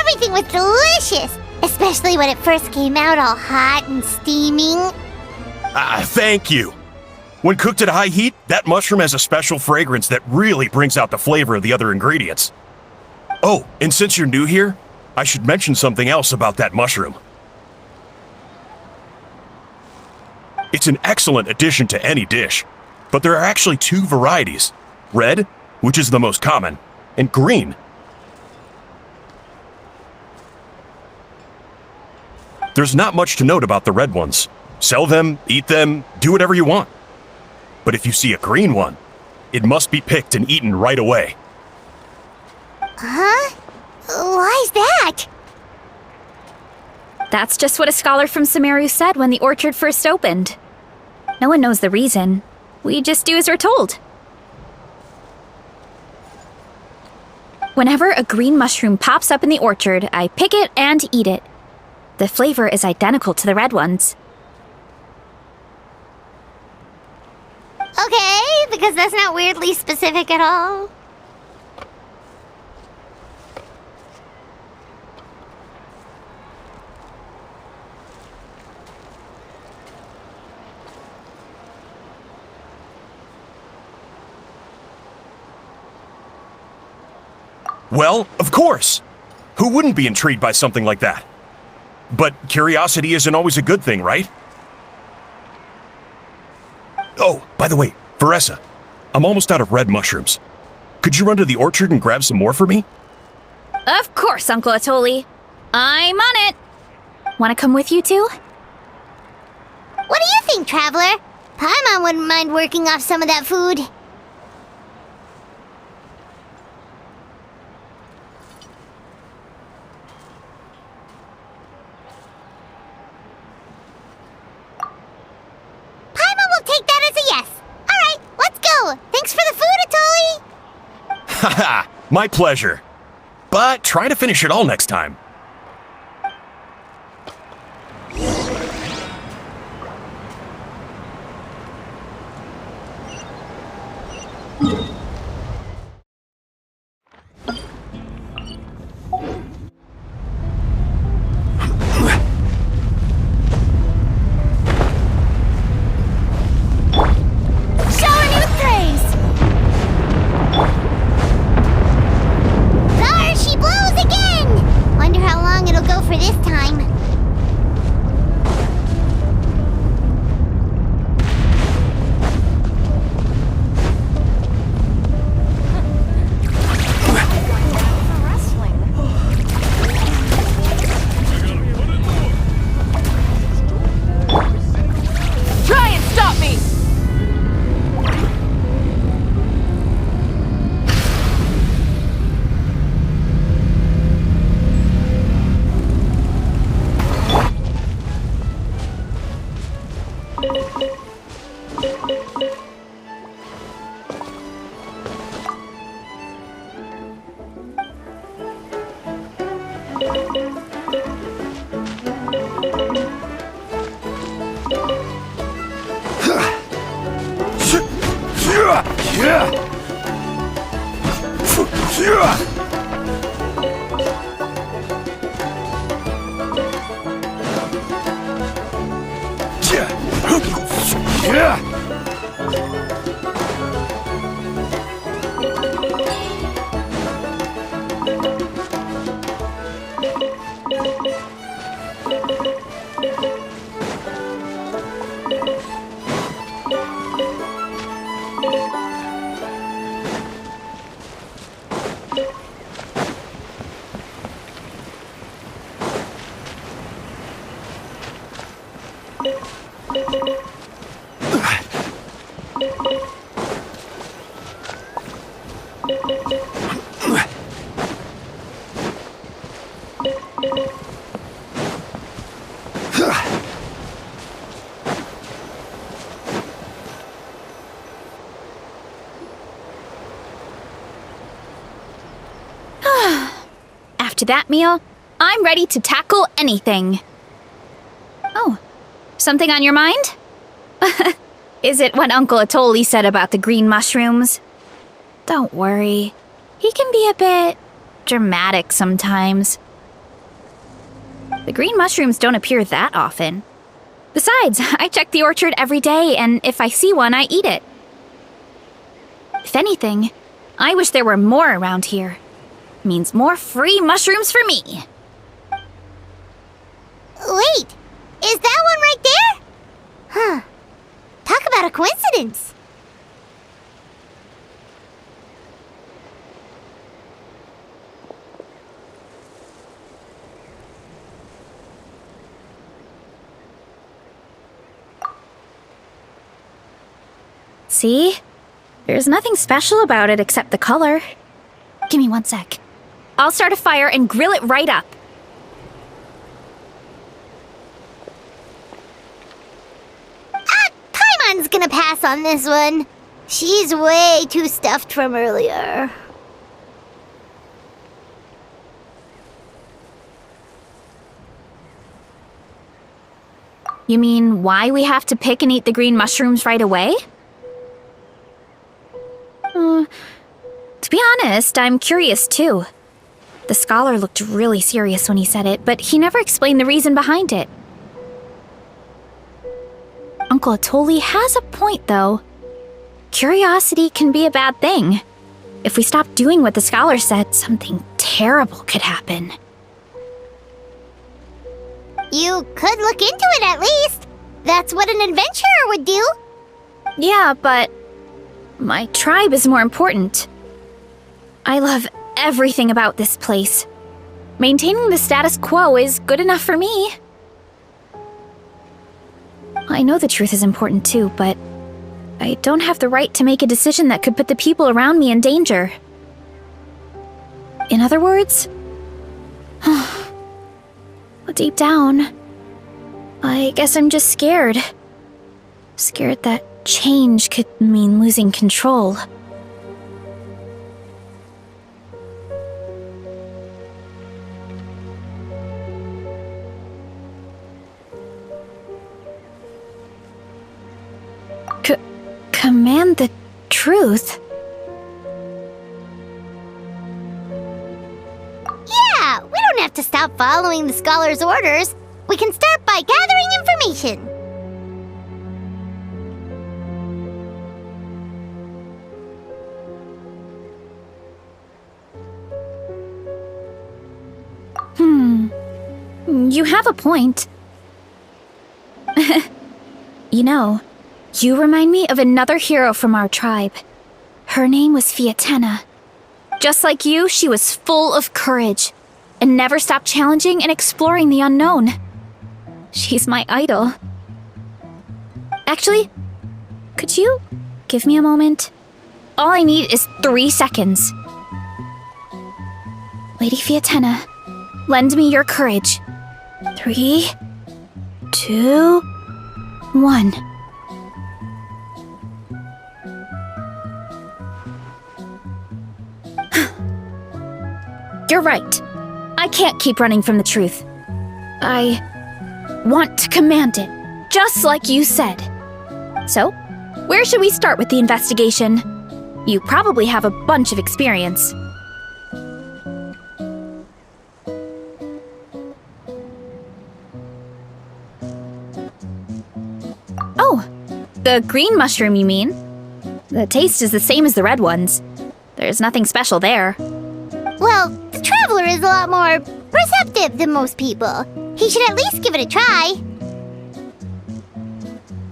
Everything was delicious! Especially when it first came out all hot and steaming. Thank you. When cooked at high heat, that mushroom has a special fragrance that really brings out the flavor of the other ingredients. Oh, and since you're new here, I should mention something else about that mushroom. It's an excellent addition to any dish, but there are actually two varieties. Red, which is the most common, and green. There's not much to note about the red ones. Sell them, eat them, do whatever you want. But if you see a green one, it must be picked and eaten right away. Huh? Why's that? That's just what a scholar from Sumeru said when the orchard first opened. No one knows the reason. We just do as we're told. Whenever a green mushroom pops up in the orchard, I pick it and eat it. The flavor is identical to the red ones. Okay, because that's not weirdly specific at all. Well, of course. Who wouldn't be intrigued by something like that? But curiosity isn't always a good thing, right? Oh, by the way, Veressa, I'm almost out of red mushrooms. Could you run to the orchard and grab some more for me? Of course, Uncle Atoli. I'm on it. Want to come with you too? What do you think, Traveler? Paimon wouldn't mind working off some of that food. Haha, my pleasure. But try to finish it all next time. After that meal, I'm ready to tackle anything. Oh, something on your mind? Is it what Uncle Atoli said about the green mushrooms? Don't worry. He can be a bit dramatic sometimes. The green mushrooms don't appear that often. Besides, I check the orchard every day, and if I see one, I eat it. If anything, I wish there were more around here. Means more free mushrooms for me. Wait, is that one right there? Huh. Talk about a coincidence. See? There's nothing special about it except the color. Give me 1 sec. I'll start a fire and grill it right up. Paimon's gonna pass on this one. She's way too stuffed from earlier. You mean why we have to pick and eat the green mushrooms right away? To be honest, I'm curious too. The scholar looked really serious when he said it, but he never explained the reason behind it. Uncle Atoli has a point, though. Curiosity can be a bad thing. If we stop doing what the scholar said, something terrible could happen. You could look into it at least. That's what an adventurer would do. Yeah, but my tribe is more important. I love everything about this place. Maintaining the status quo is good enough for me. I know the truth is important too, but I don't have the right to make a decision that could put the people around me in danger. In other words, deep down, I guess I'm just scared. Scared that change could mean losing control. Command the truth? Yeah, we don't have to stop following the scholar's orders. We can start by gathering information. You have a point. You know, you remind me of another hero from our tribe. Her name was Fiatena. Just like you, she was full of courage and never stopped challenging and exploring the unknown. She's my idol. Actually, could you give me a moment? All I need is 3 seconds. Lady Fiatena, lend me your courage. 3, 2, 1. You're right. I can't keep running from the truth. I want to command it, just like you said. So, where should we start with the investigation? You probably have a bunch of experience. Oh, the green mushroom, you mean? The taste is the same as the red ones. There's nothing special there. Well, the Traveler is a lot more receptive than most people. He should at least give it a try.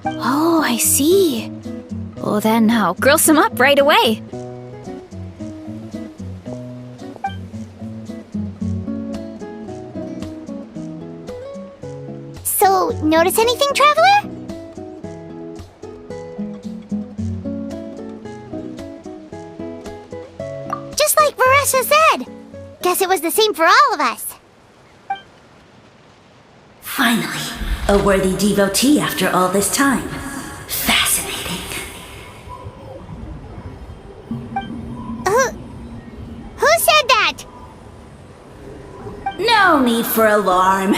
Oh, I see. Well, then I'll grill some up right away. So, notice anything, Traveler? Just like Varessa said. Guess it was the same for all of us. Finally, a worthy devotee after all this time. Fascinating. Who said that? No need for alarm.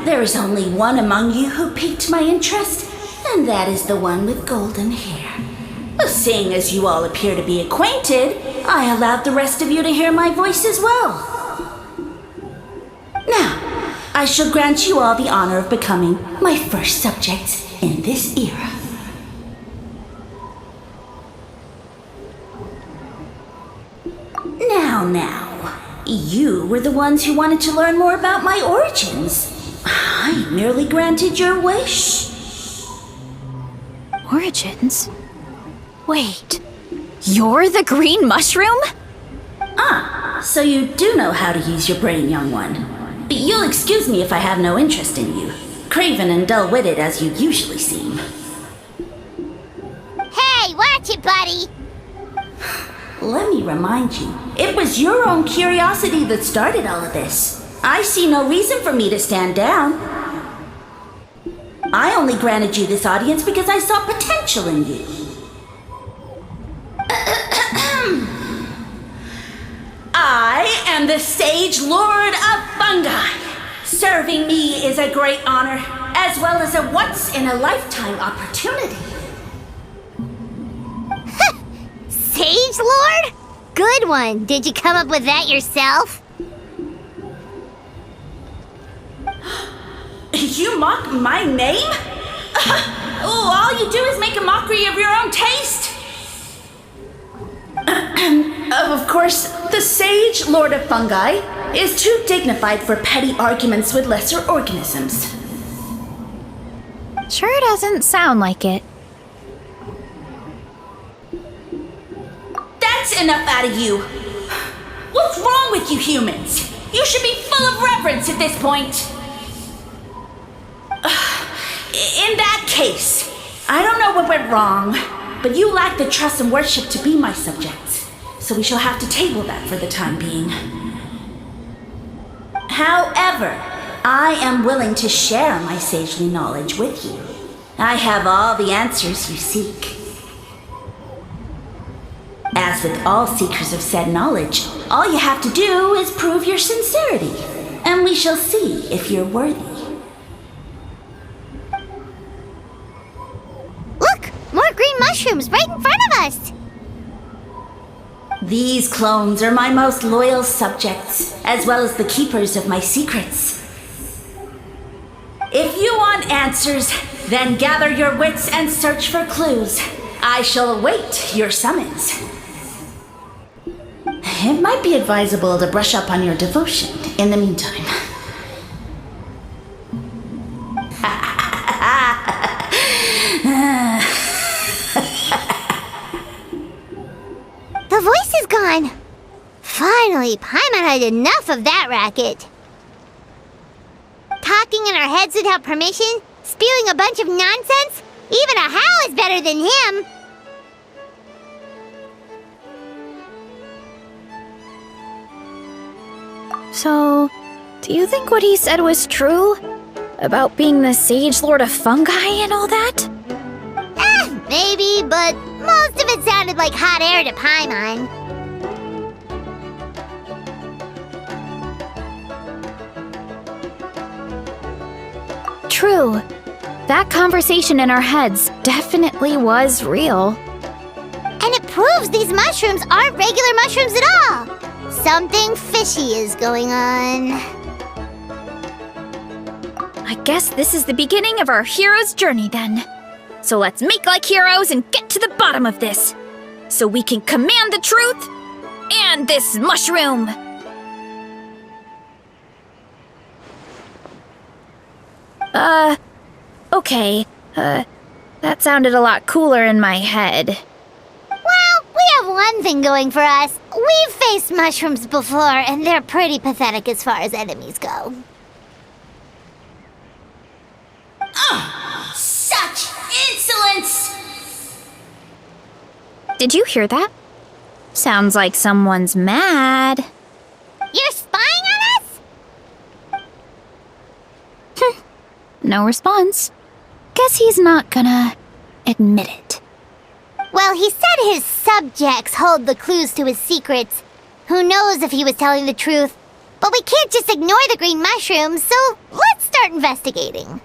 There is only one among you who piqued my interest, and that is the one with golden hair. Seeing as you all appear to be acquainted, I allowed the rest of you to hear my voice as well. Now, I shall grant you all the honor of becoming my first subjects in this era. Now, you were the ones who wanted to learn more about my origins. I merely granted your wish. Origins? Wait, you're the green mushroom? So you do know how to use your brain, young one. You'll excuse me if I have no interest in you, craven and dull-witted as you usually seem. Hey, watch it, buddy! Let me remind you, it was your own curiosity that started all of this. I see no reason for me to stand down. I only granted you this audience because I saw potential in you. I am the Sage Lord of Fungi. Serving me is a great honor, as well as a once-in-a-lifetime opportunity. Sage Lord? Good one. Did you come up with that yourself? You mock my name? All you do is make a mockery of your own taste. Of course, the Sage Lord of Fungi is too dignified for petty arguments with lesser organisms. Sure doesn't sound like it. That's enough out of you. What's wrong with you humans? You should be full of reverence at this point. In that case, I don't know what went wrong, but you lack the trust and worship to be my subjects, so we shall have to table that for the time being. However, I am willing to share my sagely knowledge with you. I have all the answers you seek. As with all seekers of said knowledge, all you have to do is prove your sincerity, and we shall see if you're worthy. Look! More green mushrooms right in front of us! These clones are my most loyal subjects, as well as the keepers of my secrets. If you want answers, then gather your wits and search for clues. I shall await your summons. It might be advisable to brush up on your devotion in the meantime. The voice is gone. Finally, Paimon had enough of that racket. Talking in our heads without permission, spewing a bunch of nonsense, even a Hao is better than him. So, do you think what he said was true? About being the Sage Lord of Fungi and all that? Maybe, but most of it sounded like hot air to Paimon. True. That conversation in our heads definitely was real. And it proves these mushrooms aren't regular mushrooms at all. Something fishy is going on. I guess this is the beginning of our hero's journey then. So let's make like heroes and get to the bottom of this. So we can command the truth and this mushroom. Okay. That sounded a lot cooler in my head. Well, we have one thing going for us. We've faced mushrooms before, and they're pretty pathetic as far as enemies go. Such insolence! Did you hear that? Sounds like someone's mad. You're spying on us? No response. Guess he's not gonna admit it. Well, he said his subjects hold the clues to his secrets. Who knows if he was telling the truth? But we can't just ignore the green mushrooms, so let's start investigating.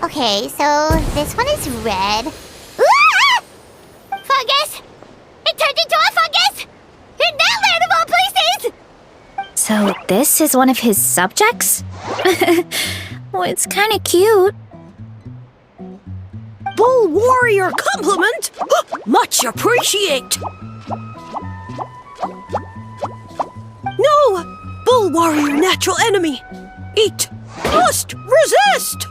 Okay, so this one is red. Ah! Fungus! It turned into a fungus! In that land of all places! So this is one of his subjects? Well, it's kind of cute. Bull warrior compliment! Much appreciate! No! Bull warrior natural enemy! Eat! Must resist!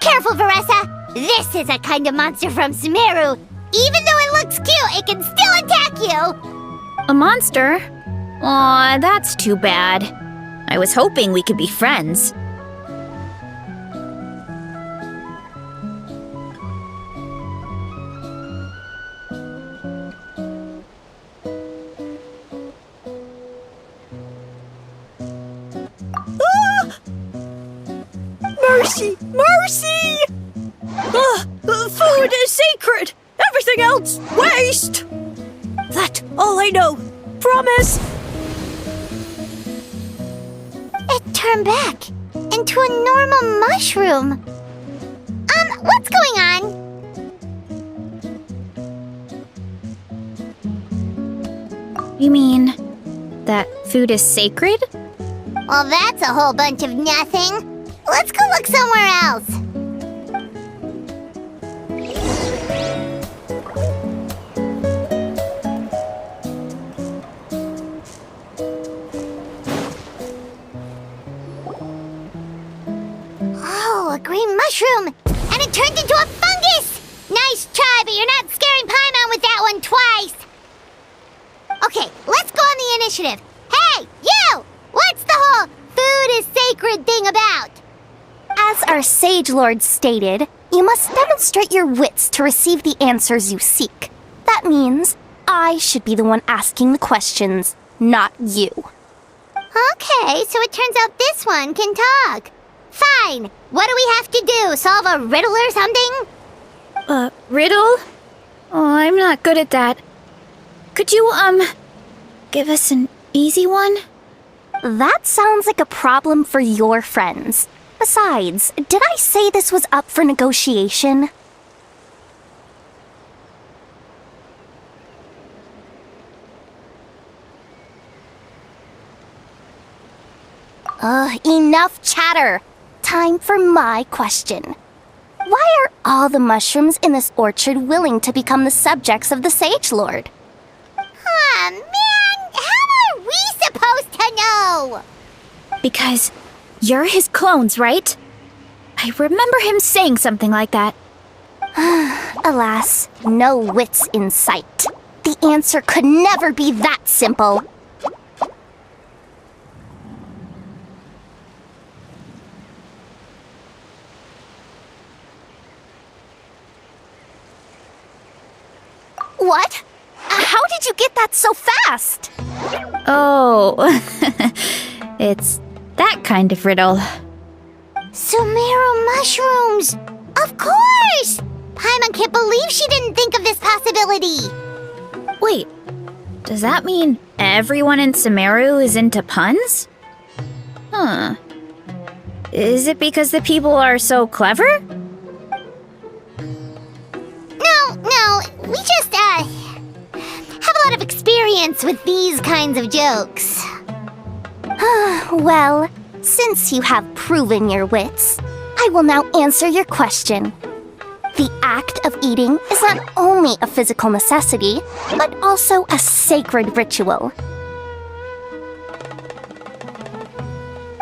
Careful, Veressa! This is a kind of monster from Sumeru. Even though it looks cute, it can still attack you! A monster? Aw, that's too bad. I was hoping we could be friends. Mercy! Mercy! Food is sacred! Everything else, waste! That's all I know. Promise! It turned back into a normal mushroom. What's going on? You mean that food is sacred? Well, that's a whole bunch of nothing. Let's go look somewhere else. Oh, a green mushroom! And it turned into a fungus! Nice try, but you're not scaring Paimon with that one twice! Okay, let's go on the initiative. Hey, you! What's the whole food is sacred thing about? As our Sage Lord stated, you must demonstrate your wits to receive the answers you seek. That means I should be the one asking the questions, not you. Okay, so it turns out this one can talk. Fine. What do we have to do? Solve a riddle or something? Riddle? Oh, I'm not good at that. Could you, give us an easy one? That sounds like a problem for your friends. Besides, did I say this was up for negotiation? Enough chatter! Time for my question. Why are all the mushrooms in this orchard willing to become the subjects of the Sage Lord? Man, how are we supposed to know? Because you're his clones, right? I remember him saying something like that. Alas, no wits in sight. The answer could never be that simple. What? How did you get that so fast? Oh, it's that kind of riddle. Sumeru mushrooms! Of course! Paimon can't believe she didn't think of this possibility. Wait, Does that mean everyone in Sumeru is into puns? Huh. Is it because the people are so clever? No, we just, have a lot of experience with these kinds of jokes. Well, since you have proven your wits, I will now answer your question. The act of eating is not only a physical necessity, but also a sacred ritual.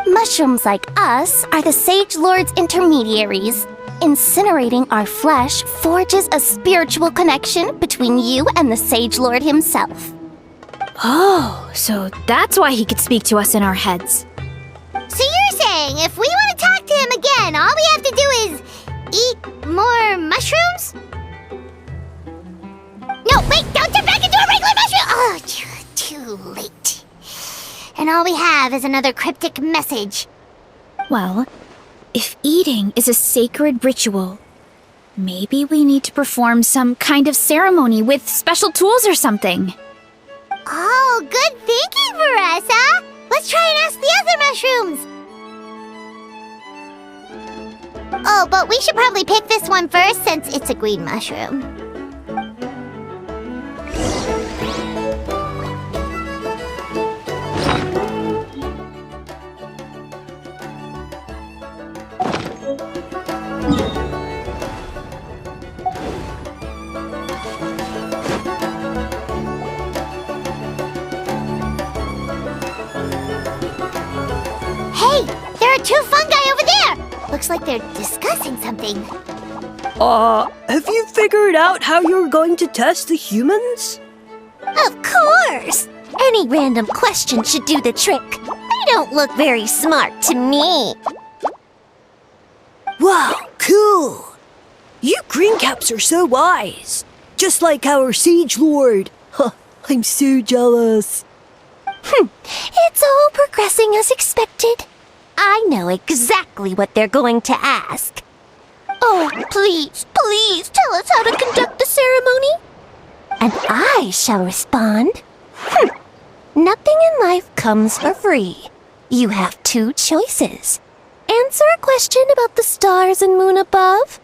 Mushrooms like us are the Sage Lord's intermediaries. Incinerating our flesh forges a spiritual connection between you and the Sage Lord himself. Oh, so that's why he could speak to us in our heads. So you're saying if we want to talk to him again, all we have to do is eat more mushrooms? No, wait, don't turn back into a regular mushroom! Oh, too late. And all we have is another cryptic message. Well, if eating is a sacred ritual, maybe we need to perform some kind of ceremony with special tools or something. Oh, good thinking, Veressa! Let's try and ask the other mushrooms! Oh, but we should probably pick this one first since it's a green mushroom. Hey, there are two fungi over there! Looks like they're discussing something. Have you figured out how you're going to test the humans? Of course! Any random question should do the trick. They don't look very smart to me. Wow, cool! You greencaps are so wise. Just like our Sage Lord. Huh, I'm so jealous. It's all progressing as expected. I know exactly what they're going to ask. Oh, please tell us how to conduct the ceremony. And I shall respond. Nothing in life comes for free. You have two choices. Answer a question about the stars and moon above,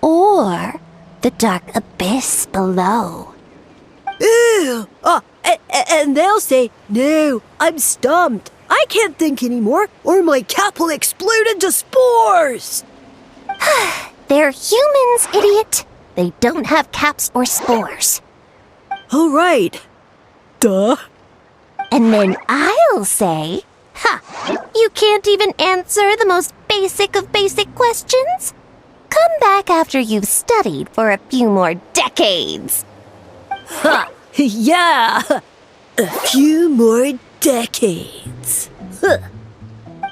or the dark abyss below. Ew! And they'll say, no, I'm stumped. I can't think anymore, or my cap will explode into spores! They're humans, idiot. They don't have caps or spores. All right. Duh. And then I'll say, you can't even answer the most basic of basic questions? Come back after you've studied for a few more decades. Ha! Yeah! A few more decades.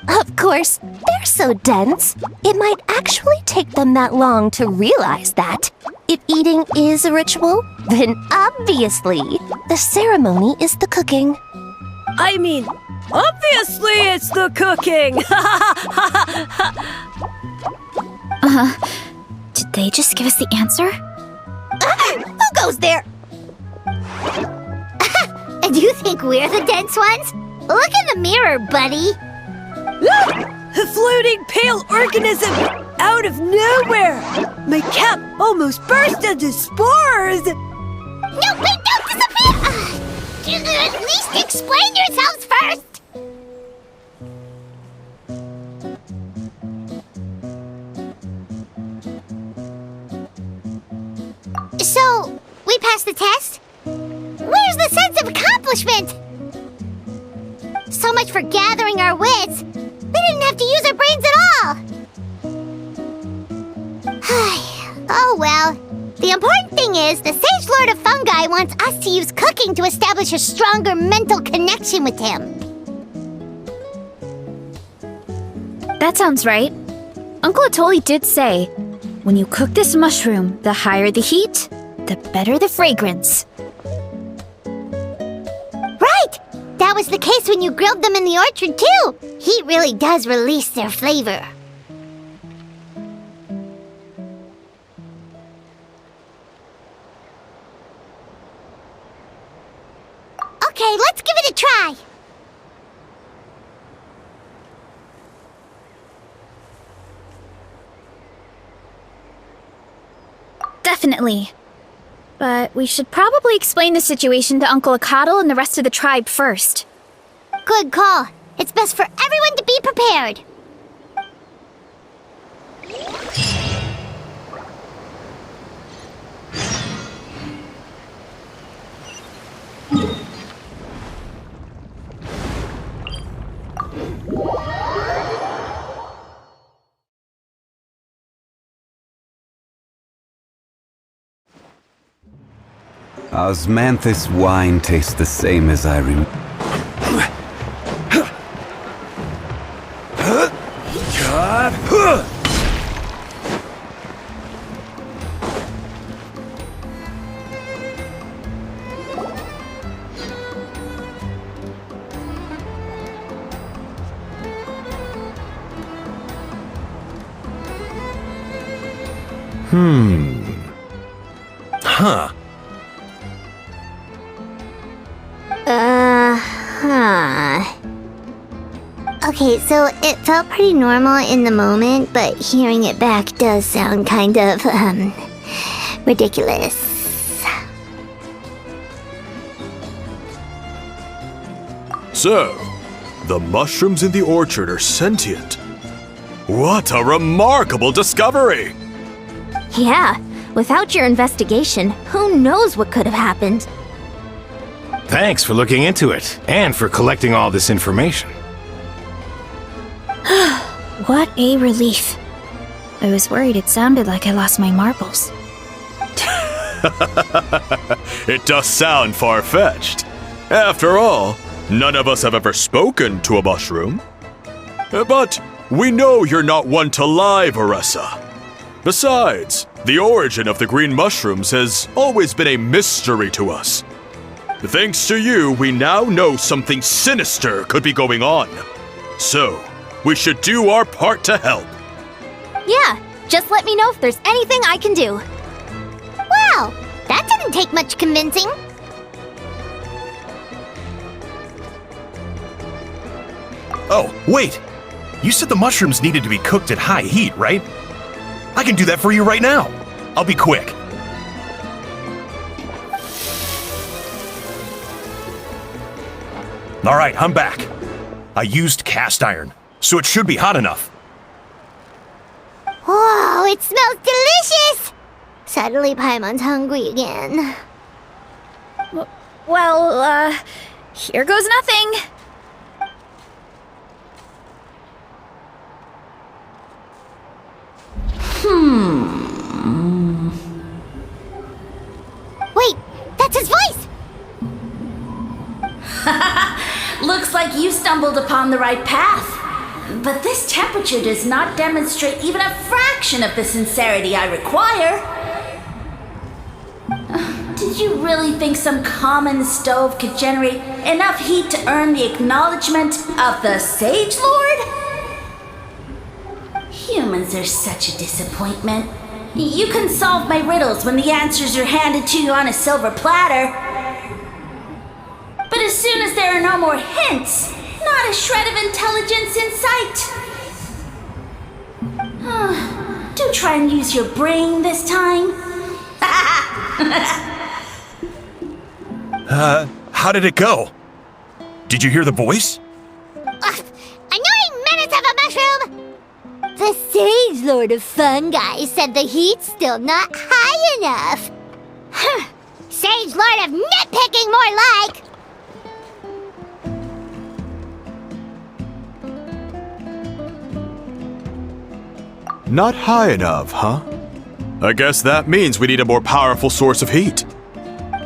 Of course, they're so dense, it might actually take them that long to realize that. If eating is a ritual, then obviously the ceremony is the cooking. I mean, obviously it's the cooking! Did they just give us the answer? Who goes there? And you think we're the dense ones? Look in the mirror, buddy. A floating pale organism out of nowhere! My cap almost burst into spores! No, wait, don't disappear! At least explain yourselves first! So, we passed the test? Where's the sense of accomplishment? So much for gathering our wits. We didn't have to use our brains at all. Oh well. The important thing is the Sage Lord of Fungi wants us to use cooking to establish a stronger mental connection with him. That sounds right. Uncle Atoli did say, when you cook this mushroom, the higher the heat, the better the fragrance. Right! That was the case when you grilled them in the orchard, too. Heat really does release their flavor. Okay, let's give it a try. Definitely. But we should probably explain the situation to Uncle Akatl and the rest of the tribe first. Good call. It's best for everyone to be prepared. Osmanthus wine tastes the same as I remember. Huh. Okay, so it felt pretty normal in the moment, but hearing it back does sound kind of, ridiculous. So, the mushrooms in the orchard are sentient. What a remarkable discovery! Yeah, without your investigation, who knows what could have happened? Thanks for looking into it, and for collecting all this information. What a relief. I was worried it sounded like I lost my marbles. It does sound far-fetched. After all, none of us have ever spoken to a mushroom. But we know you're not one to lie, Veressa. Besides, the origin of the green mushrooms has always been a mystery to us. Thanks to you, we now know something sinister could be going on. So, we should do our part to help. Yeah, just let me know if there's anything I can do. Wow, that didn't take much convincing. Oh, wait! You said the mushrooms needed to be cooked at high heat, right? I can do that for you right now. I'll be quick. All right, I'm back. I used cast iron, so it should be hot enough. Whoa, it smells delicious! Suddenly Paimon's hungry again. Well, here goes nothing. Wait, that's his voice! Looks like you stumbled upon the right path. But this temperature does not demonstrate even a fraction of the sincerity I require. Did you really think some common stove could generate enough heat to earn the acknowledgement of the Sage Lord? Humans are such a disappointment. You can solve my riddles when the answers are handed to you on a silver platter. But as soon as there are no more hints, not a shred of intelligence in sight. Do try and use your brain this time. How did it go? Did you hear the voice? Annoying menace of a mushroom! The Sage Lord of Fungi said the heat's still not high enough. Sage Lord of Nitpicking, more like! Not high enough, huh? I guess that means we need a more powerful source of heat.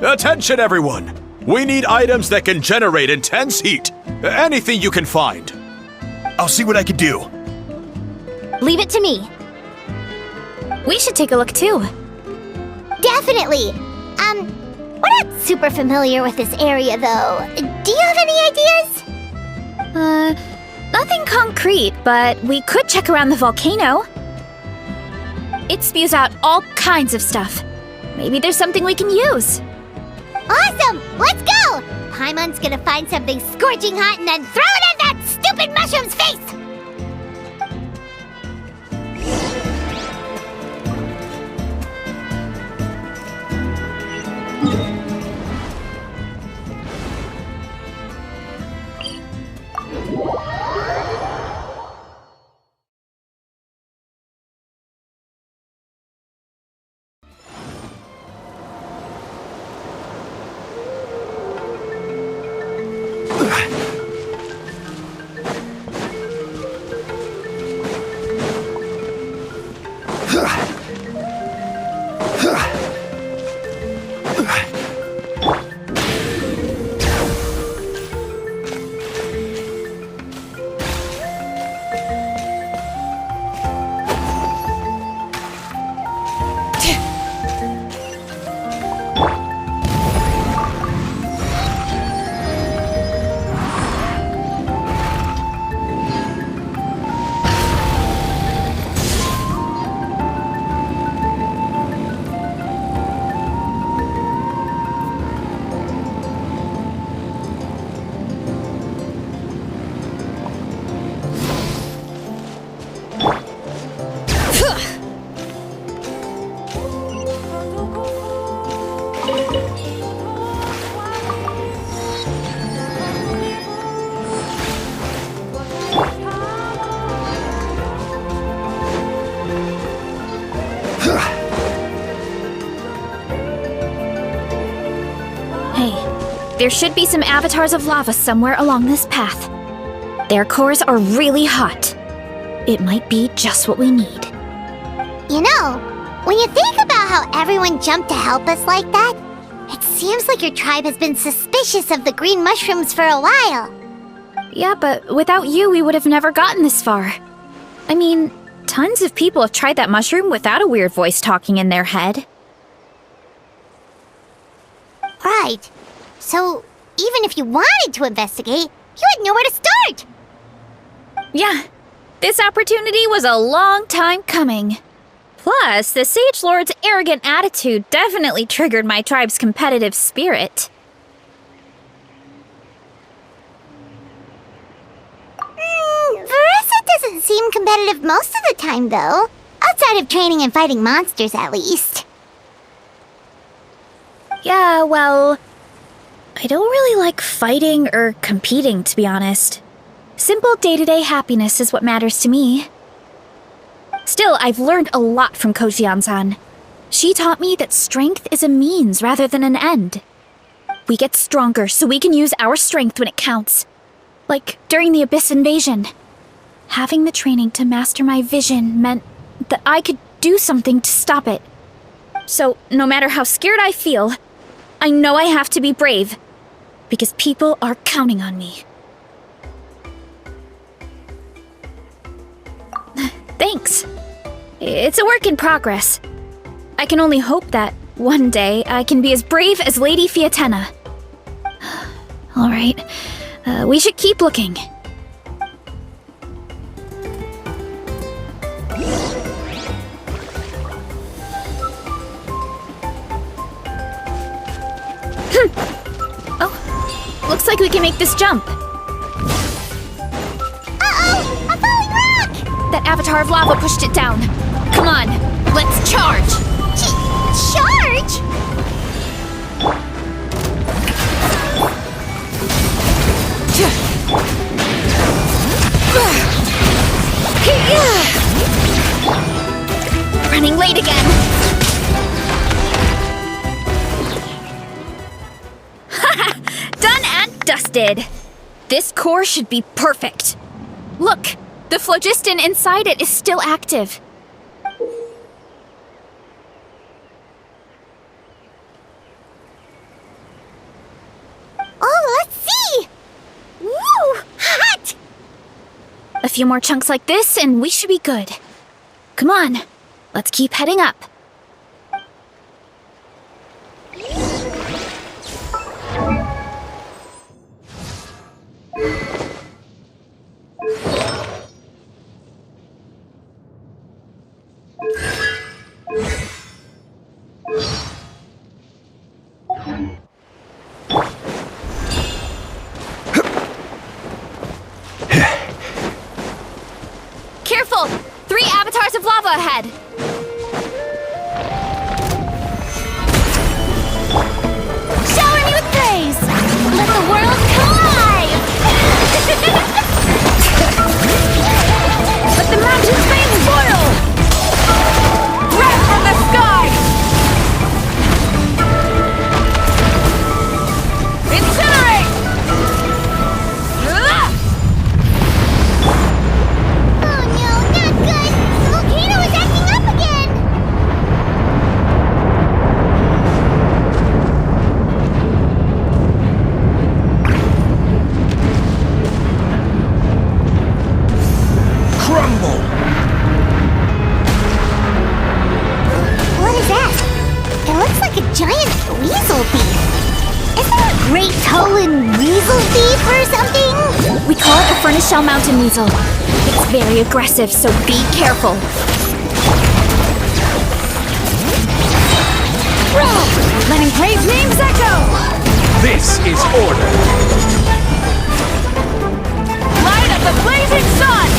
Attention, everyone! We need items that can generate intense heat. Anything you can find. I'll see what I can do. Leave it to me. We should take a look too. Definitely! We're not super familiar with this area, though. Do you have any ideas? Nothing concrete, but we could check around the volcano. It spews out all kinds of stuff. Maybe there's something we can use. Awesome! Let's go! Paimon's gonna find something scorching hot and then throw it in that stupid mushroom's face! There should be some avatars of lava somewhere along this path. Their cores are really hot. It might be just what we need. You know, when you think about how everyone jumped to help us like that, it seems like your tribe has been suspicious of the green mushrooms for a while. Yeah, but without you, we would have never gotten this far. I mean, tons of people have tried that mushroom without a weird voice talking in their head. Right. So, even if you wanted to investigate, you had nowhere to start! Yeah, this opportunity was a long time coming. Plus, the Sage Lord's arrogant attitude definitely triggered my tribe's competitive spirit. Veressa doesn't seem competitive most of the time, though. Outside of training and fighting monsters, at least. Yeah, well, I don't really like fighting or competing, to be honest. Simple day-to-day happiness is what matters to me. Still, I've learned a lot from Kojian-san. She taught me that strength is a means rather than an end. We get stronger so we can use our strength when it counts. Like during the Abyss invasion. Having the training to master my vision meant that I could do something to stop it. So, no matter how scared I feel, I know I have to be brave. Because people are counting on me. Thanks. It's a work in progress. I can only hope that one day I can be as brave as Lady Fiatena. Alright, we should keep looking. Oh, looks like we can make this jump. Uh-oh! A falling rock! That avatar of lava pushed it down. Come on, let's charge! Charge? Running late again. Haha! Done and dusted. This core should be perfect. Look, the phlogiston inside it is still active. Oh, let's see! Woo! Hot! A few more chunks like this and we should be good. Come on, let's keep heading up. lava ahead! Shower me with praise! Let the world collide! Let the mountain flames boil! Breath from the sky! Incinerate! Oh no, not good! The volcano is acting up again! Crumble! What is that? It looks like a giant weasel thief. Is there a great toe and weasel thief or something? We call it a furnace shell mountain weasel. It's very aggressive, so be careful. Roll! Letting praise names echo! This is order. Light of the blazing sun!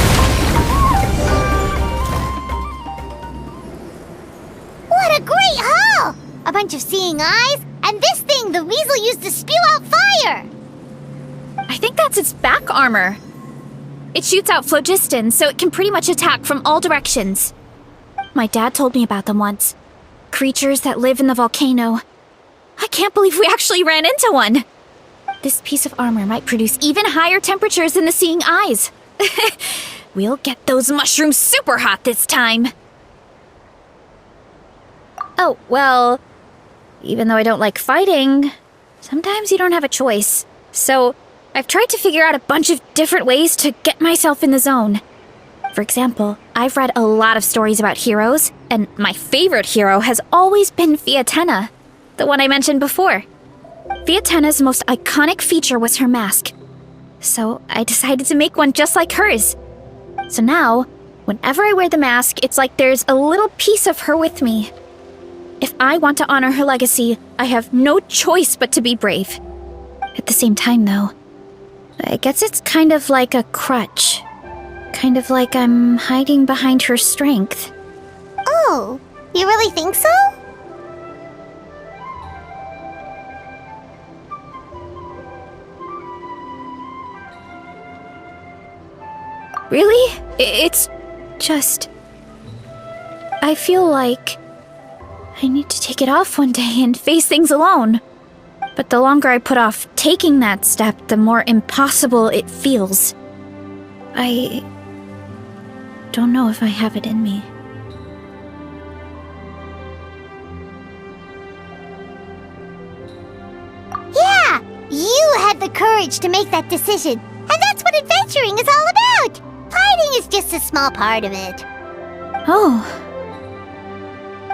What a great haul! A bunch of seeing eyes, and this thing the weasel used to spew out fire! I think that's its back armor. It shoots out phlogiston, so it can pretty much attack from all directions. My dad told me about them once. Creatures that live in the volcano. I can't believe we actually ran into one! This piece of armor might produce even higher temperatures than the seeing eyes. We'll get those mushrooms super hot this time! Oh, well, even though I don't like fighting, sometimes you don't have a choice. So, I've tried to figure out a bunch of different ways to get myself in the zone. For example, I've read a lot of stories about heroes, and my favorite hero has always been Fiatenna, the one I mentioned before. Fiatenna's most iconic feature was her mask. So, I decided to make one just like hers. So now, whenever I wear the mask, it's like there's a little piece of her with me. If I want to honor her legacy, I have no choice but to be brave. At the same time, though, I guess it's kind of like a crutch. Kind of like I'm hiding behind her strength. Oh, you really think so? Really? It's just... I feel like I need to take it off one day and face things alone. But the longer I put off taking that step, the more impossible it feels. I don't know if I have it in me. Yeah, you had the courage to make that decision. And that's what adventuring is all about. Fighting is just a small part of it. Oh,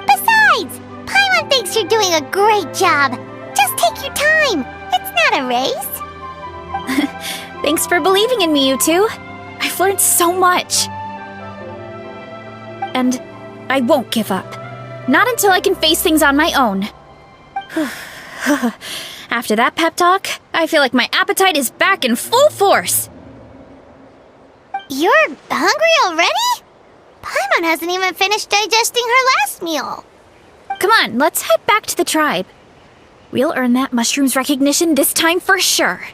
Besides, Paimon thinks you're doing a great job. Just take your time. It's not a race. thanks for believing in me, you two. I've learned so much. And I won't give up. Not until I can face things on my own. After that pep talk, I feel like my appetite is back in full force. You're hungry already? Paimon hasn't even finished digesting her last meal. Come on, let's head back to the tribe. We'll earn that mushroom's recognition this time for sure.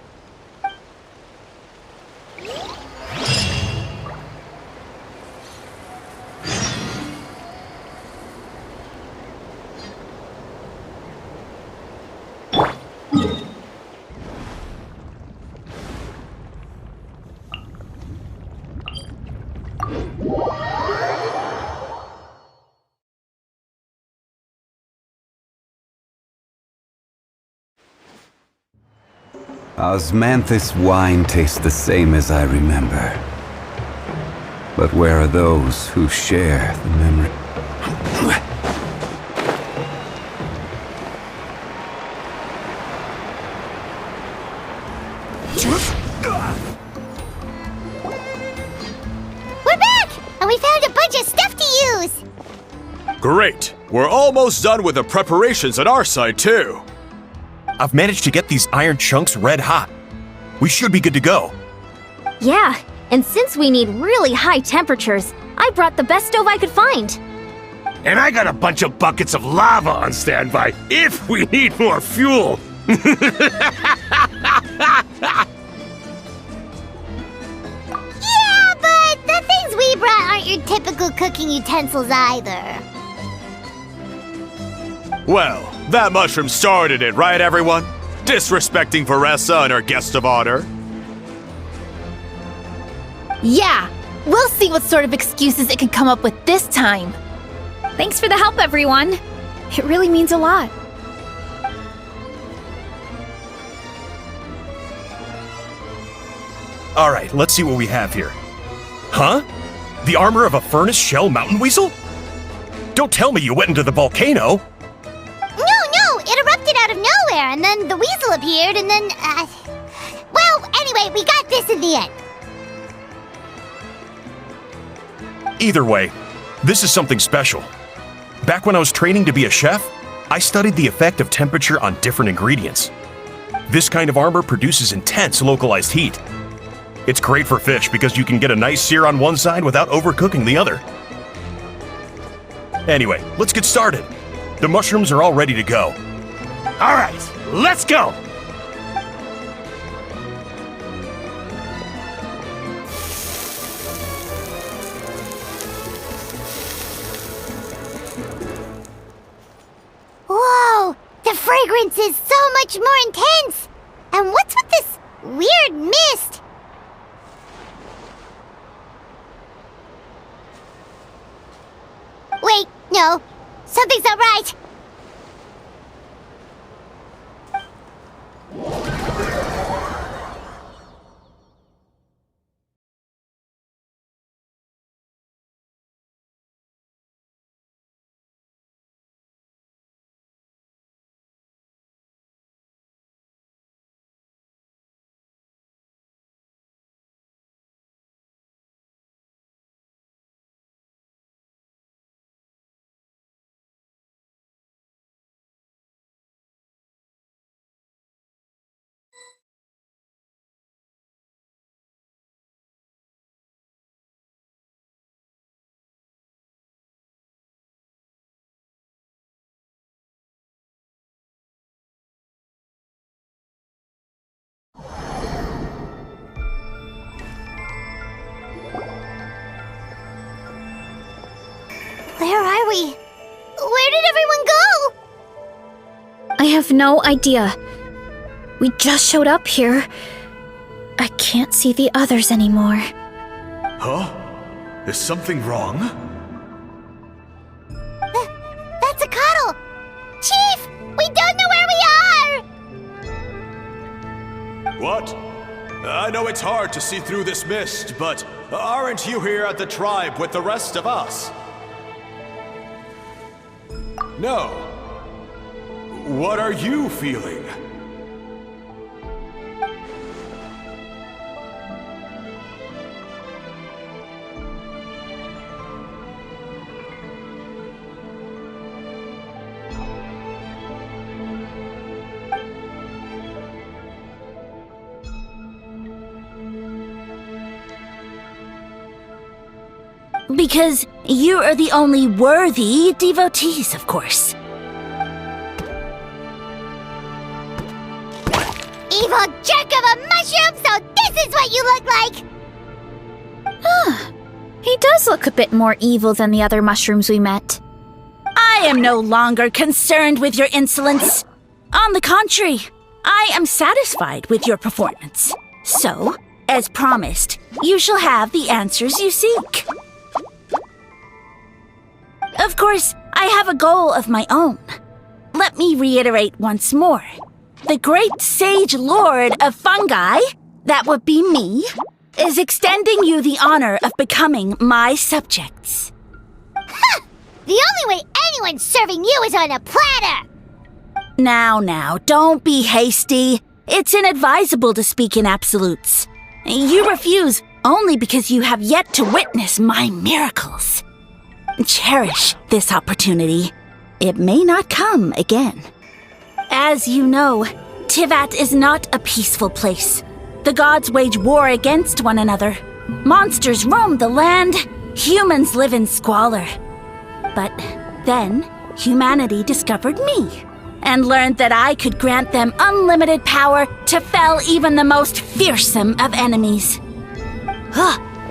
Osmanthus wine tastes the same as I remember. But where are those who share the memory? We're back! And we found a bunch of stuff to use! Great! We're almost done with the preparations on our side, too. I've managed to get these iron chunks red hot. We should be good to go. Yeah, and since we need really high temperatures, I brought the best stove I could find. And I got a bunch of buckets of lava on standby if we need more fuel. Yeah, but the things we brought aren't your typical cooking utensils either. Well, that mushroom started it, right, everyone? Disrespecting Veressa and her guest of honor. Yeah, we'll see what sort of excuses it can come up with this time. Thanks for the help, everyone. It really means a lot. All right, let's see what we have here. Huh? The armor of a furnace shell mountain weasel? Don't tell me you went into the volcano. No, it erupted out of nowhere, and then the weasel appeared, and then, well, anyway, we got this in the end. Either way, this is something special. Back when I was training to be a chef, I studied the effect of temperature on different ingredients. This kind of armor produces intense localized heat. It's great for fish because you can get a nice sear on one side without overcooking the other. Anyway, let's get started. The mushrooms are all ready to go. All right, let's go. Whoa, the fragrance is so much more intense. And what's with this weird mist? Wait, no, something's not right. Where are we? Where did everyone go? I have no idea. We just showed up here. I can't see the others anymore. Huh? Is something wrong? That's a cuddle! Chief! We don't know where we are! What? I know it's hard to see through this mist, but aren't you here at the tribe with the rest of us? No. What are you feeling? Because you are the only worthy devotees, of course. Evil jerk of a mushroom, so this is what you look like! He does look a bit more evil than the other mushrooms we met. I am no longer concerned with your insolence. On the contrary, I am satisfied with your performance. So, as promised, you shall have the answers you seek. Of course, I have a goal of my own. Let me reiterate once more. The great sage lord of fungi, that would be me, is extending you the honor of becoming my subjects. Ha! The only way anyone's serving you is on a platter! Now, don't be hasty. It's inadvisable to speak in absolutes. You refuse only because you have yet to witness my miracles. Cherish this opportunity. It may not come again. As you know, Tivat is not a peaceful place. The gods wage war against one another. Monsters roam the land. humans live in squalor. But then, humanity discovered me and learned that I could grant them unlimited power to fell even the most fearsome of enemies.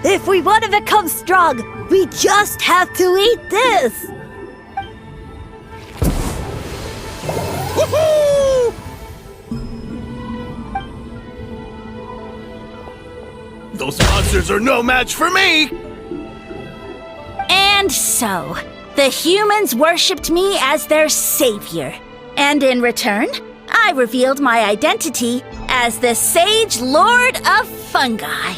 If we want to become strong, we just have to eat this! Woohoo! Those monsters are no match for me! And so, the humans worshipped me as their savior. And in return, I revealed my identity as the Sage Lord of Fungi.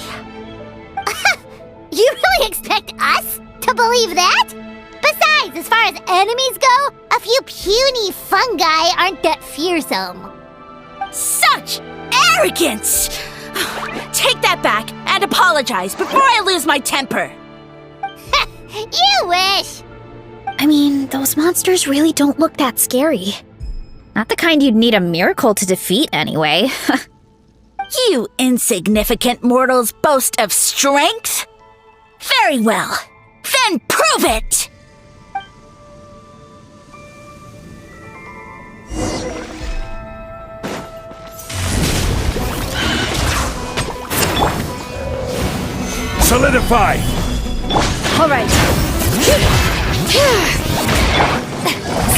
You really expect us to believe that? Besides, as far as enemies go, a few puny fungi aren't that fearsome. Such arrogance! Take that back and apologize before I lose my temper. You wish! I mean, those monsters really don't look that scary. Not the kind you'd need a miracle to defeat, anyway. You insignificant mortals boast of strength? Very well. Then prove it! Solidify! All right.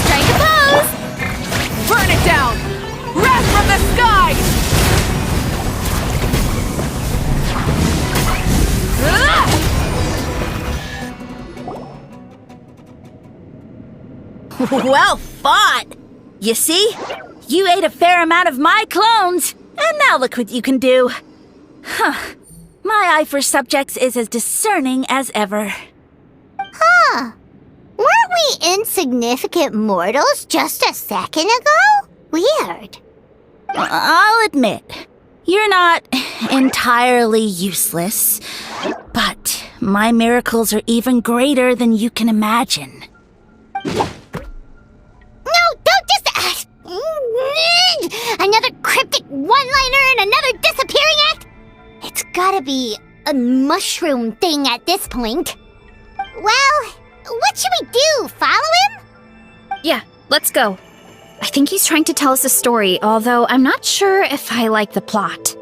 Strike a pose! Burn it down! Wrath from the sky! Well fought! You see? You ate a fair amount of my clones, and now look what you can do. Huh. My eye for subjects is as discerning as ever. Huh. Weren't we insignificant mortals just a second ago? Weird. I'll admit, you're not entirely useless, but my miracles are even greater than you can imagine. No, don't just... another cryptic one-liner and another disappearing act? It's gotta be a mushroom thing at this point. Well, what should we do? Follow him? Yeah, let's go. I think he's trying to tell us a story, although I'm not sure if I like the plot.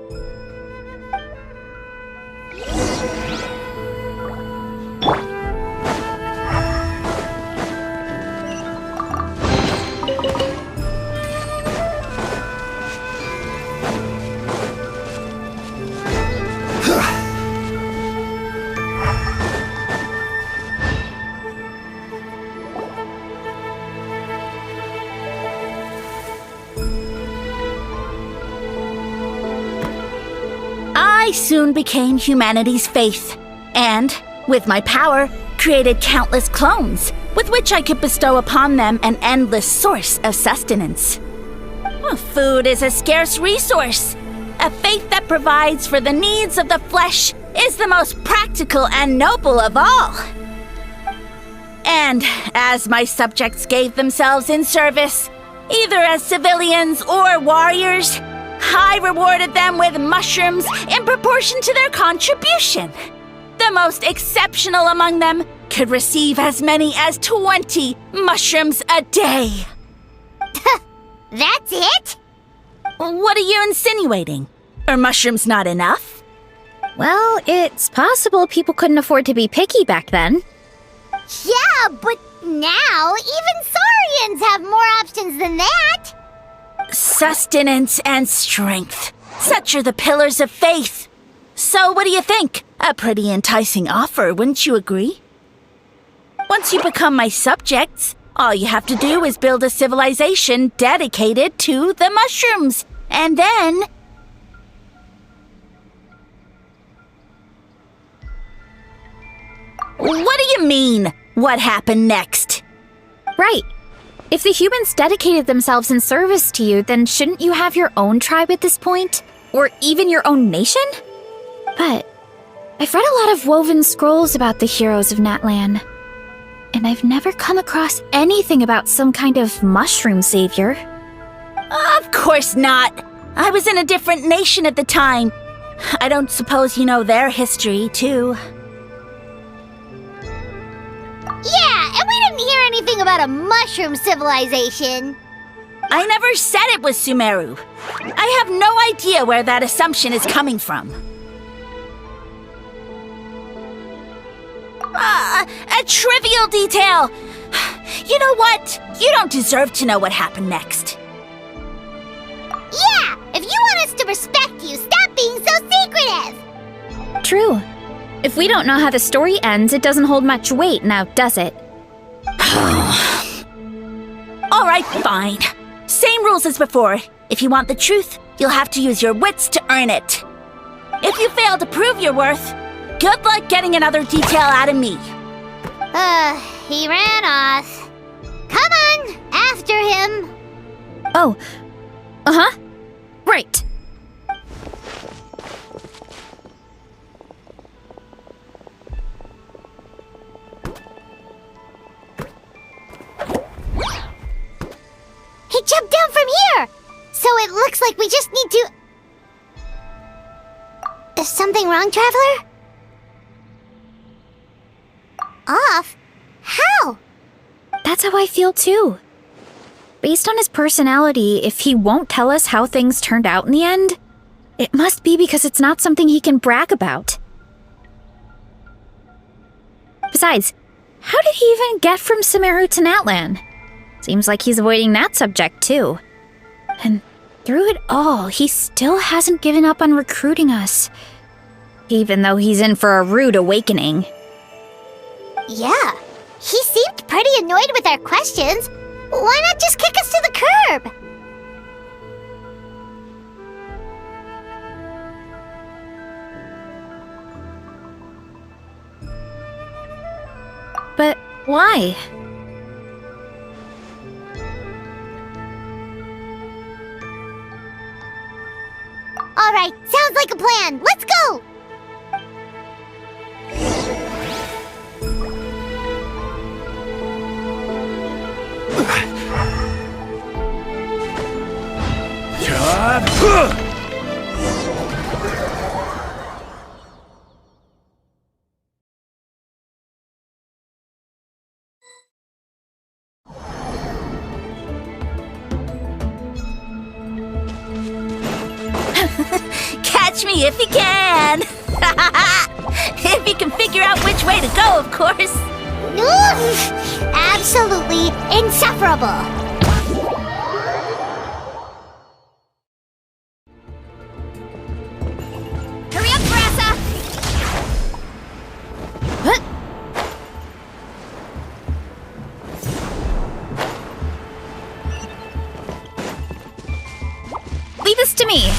I soon became humanity's faith, and, with my power, created countless clones, with which I could bestow upon them an endless source of sustenance. Food is a scarce resource. A faith that provides for the needs of the flesh is the most practical and noble of all. And as my subjects gave themselves in service, either as civilians or warriors, I rewarded them with mushrooms in proportion to their contribution. The most exceptional among them could receive as many as 20 mushrooms a day. That's it? What are you insinuating? Are mushrooms not enough? Well, it's possible people couldn't afford to be picky back then. Yeah, but now even Saurians have more options than that. Sustenance and strength. Such are the pillars of faith. So what do you think? A pretty enticing offer, wouldn't you agree? Once you become my subjects, all you have to do is build a civilization dedicated to the mushrooms. And then... What do you mean, what happened next? Right. If the humans dedicated themselves in service to you, then shouldn't you have your own tribe at this point? Or even your own nation? But I've read a lot of woven scrolls about the heroes of Natlan, and I've never come across anything about some kind of mushroom savior. Of course not. I was in a different nation at the time. I don't suppose you know their history, too. anything about a mushroom civilization. I never said it was Sumeru. I have no idea where that assumption is coming from. A trivial detail! You know what? You don't deserve to know what happened next. Yeah! If you want us to respect you, stop being so secretive! True. If we don't know how the story ends, it doesn't hold much weight now, does it? Alright, fine. Same rules as before. If you want the truth, you'll have to use your wits to earn it. If you fail to prove your worth, good luck getting another detail out of me. He ran off. Come on, after him. Oh. Uh-huh. Right. He jumped down from here! So it looks like we just need to... Is something wrong, Traveler? Off? How? That's how I feel too. Based on his personality, if he won't tell us how things turned out in the end, it must be because it's not something he can brag about. Besides, how did he even get from Sumeru to Natlan? Seems like he's avoiding that subject too. And through it all, he still hasn't given up on recruiting us. Even though he's in for a rude awakening. Yeah, he seemed pretty annoyed with our questions. Why not just kick us to the curb? But why? All right, sounds like a plan. Let's go! Catch me if you can! If you can figure out which way to go, of course. Absolutely insufferable. Hurry up, Grassa! Leave this to me.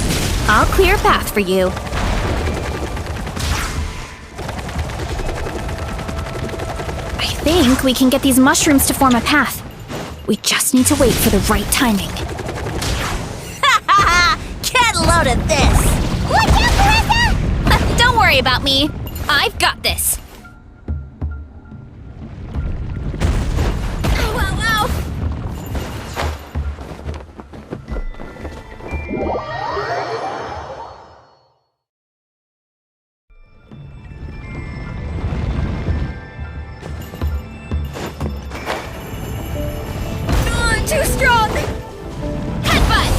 I'll clear a path for you. I think we can get these mushrooms to form a path. We just need to wait for the right timing. Get a load of this! Watch out, Marissa! Don't worry about me. I've got this. Ow, ow, ow. Too strong! Headbutt!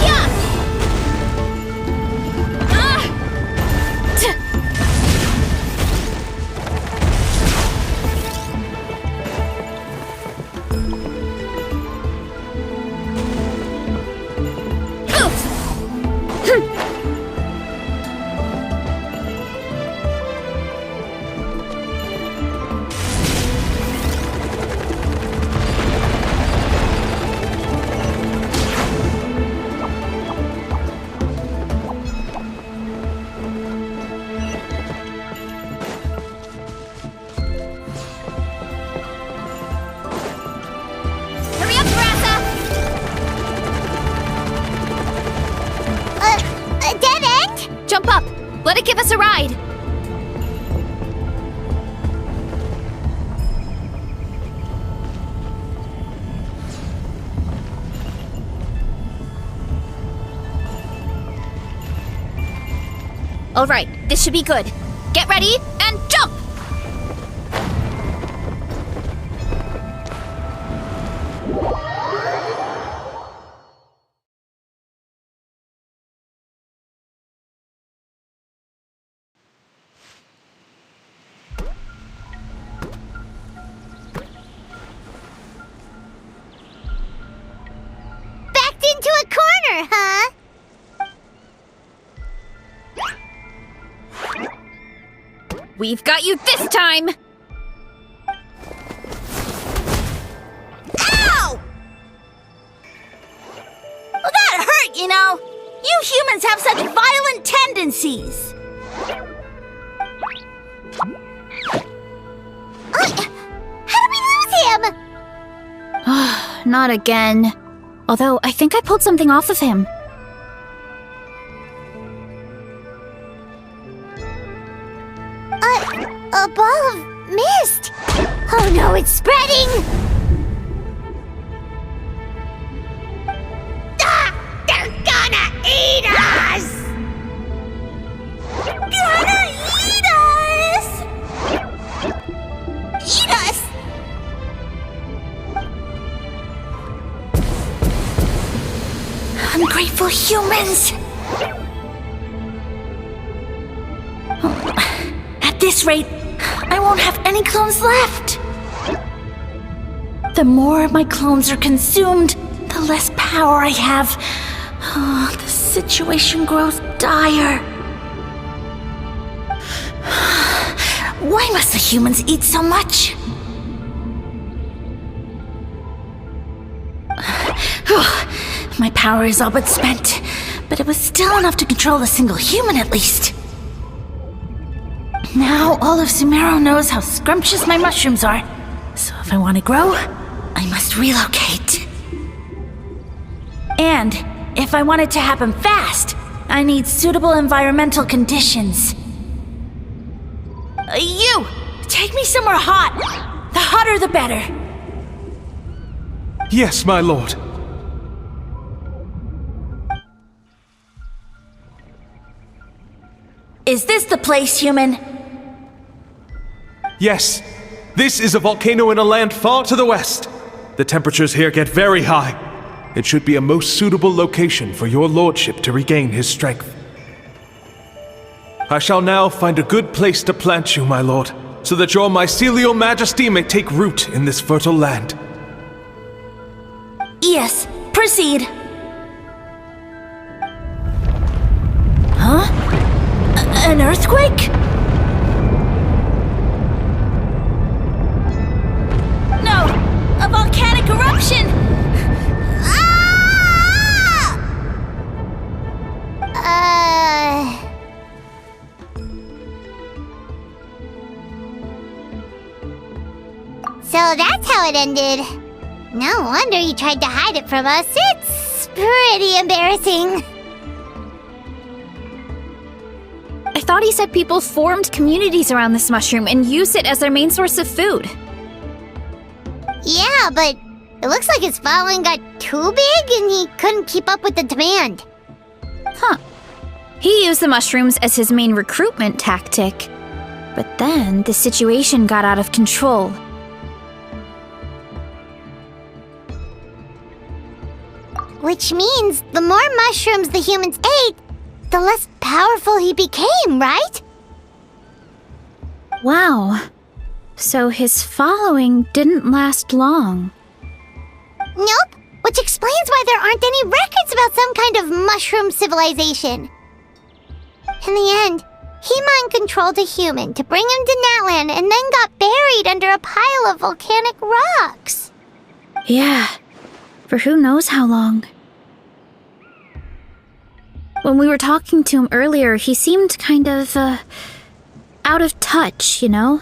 Yeah! Hurry up, Grassa! A dead end? Jump up! Let it give us a ride! Alright, this should be good. Get ready and jump! Backed into a corner, huh? We've got you this time! Ow! Well, that hurt, you know. You humans have such violent tendencies. How did we lose him? Not again. Although, I think I pulled something off of him. A ball of mist. Oh no, it's spreading! Ah! They're gonna eat us! Gonna eat us! Eat us! Ungrateful humans! At this rate, I won't have any clones left. The more my clones are consumed, the less power I have. Oh, the situation grows dire. Why must the humans eat so much? My power is all but spent, but it was still enough to control a single human at least. Now all of Sumeru knows how scrumptious my mushrooms are, so if I want to grow, I must relocate. And if I want it to happen fast, I need suitable environmental conditions. You! Take me somewhere hot! The hotter the better! Yes, my lord. Is this the place, human? Yes, this is a volcano in a land far to the west. The temperatures here get very high. It should be a most suitable location for your lordship to regain his strength. I shall now find a good place to plant you, my lord, so that your mycelial majesty may take root in this fertile land. Yes, proceed. Huh? An earthquake? No! A volcanic eruption! So that's how it ended. No wonder you tried to hide it from us. It's pretty embarrassing. I thought he said people formed communities around this mushroom and used it as their main source of food. Yeah, but it looks like his following got too big and he couldn't keep up with the demand. Huh. He used the mushrooms as his main recruitment tactic. But then the situation got out of control. Which means the more mushrooms the humans ate, the less powerful he became, right? Wow. So his following didn't last long. Nope, which explains why there aren't any records about some kind of mushroom civilization. In the end, he mind-controlled a human to bring him to Natlan and then got buried under a pile of volcanic rocks. Yeah, for who knows how long. When we were talking to him earlier, he seemed kind of, out of touch, you know?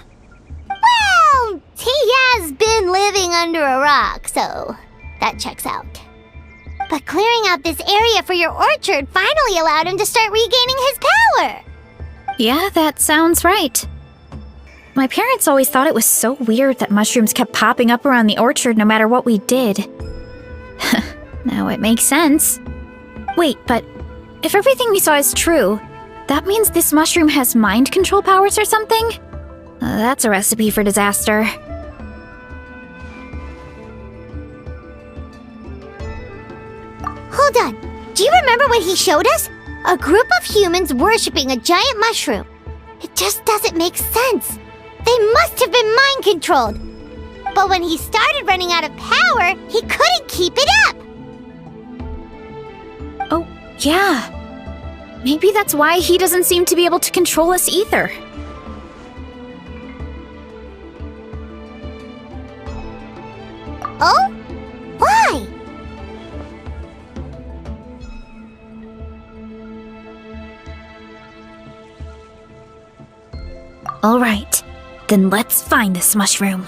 Well, he has been living under a rock, so that checks out. But clearing out this area for your orchard finally allowed him to start regaining his power. Yeah, that sounds right. My parents always thought it was so weird that mushrooms kept popping up around the orchard no matter what we did. Now it makes sense. Wait, but if everything we saw is true, that means this mushroom has mind control powers or something? That's a recipe for disaster. Hold on. Do you remember what he showed us? A group of humans worshipping a giant mushroom. It just doesn't make sense. They must have been mind controlled. But when he started running out of power, he couldn't keep it up. Oh, yeah. Maybe that's why he doesn't seem to be able to control us either. Oh? Why? All right, then let's find this mushroom.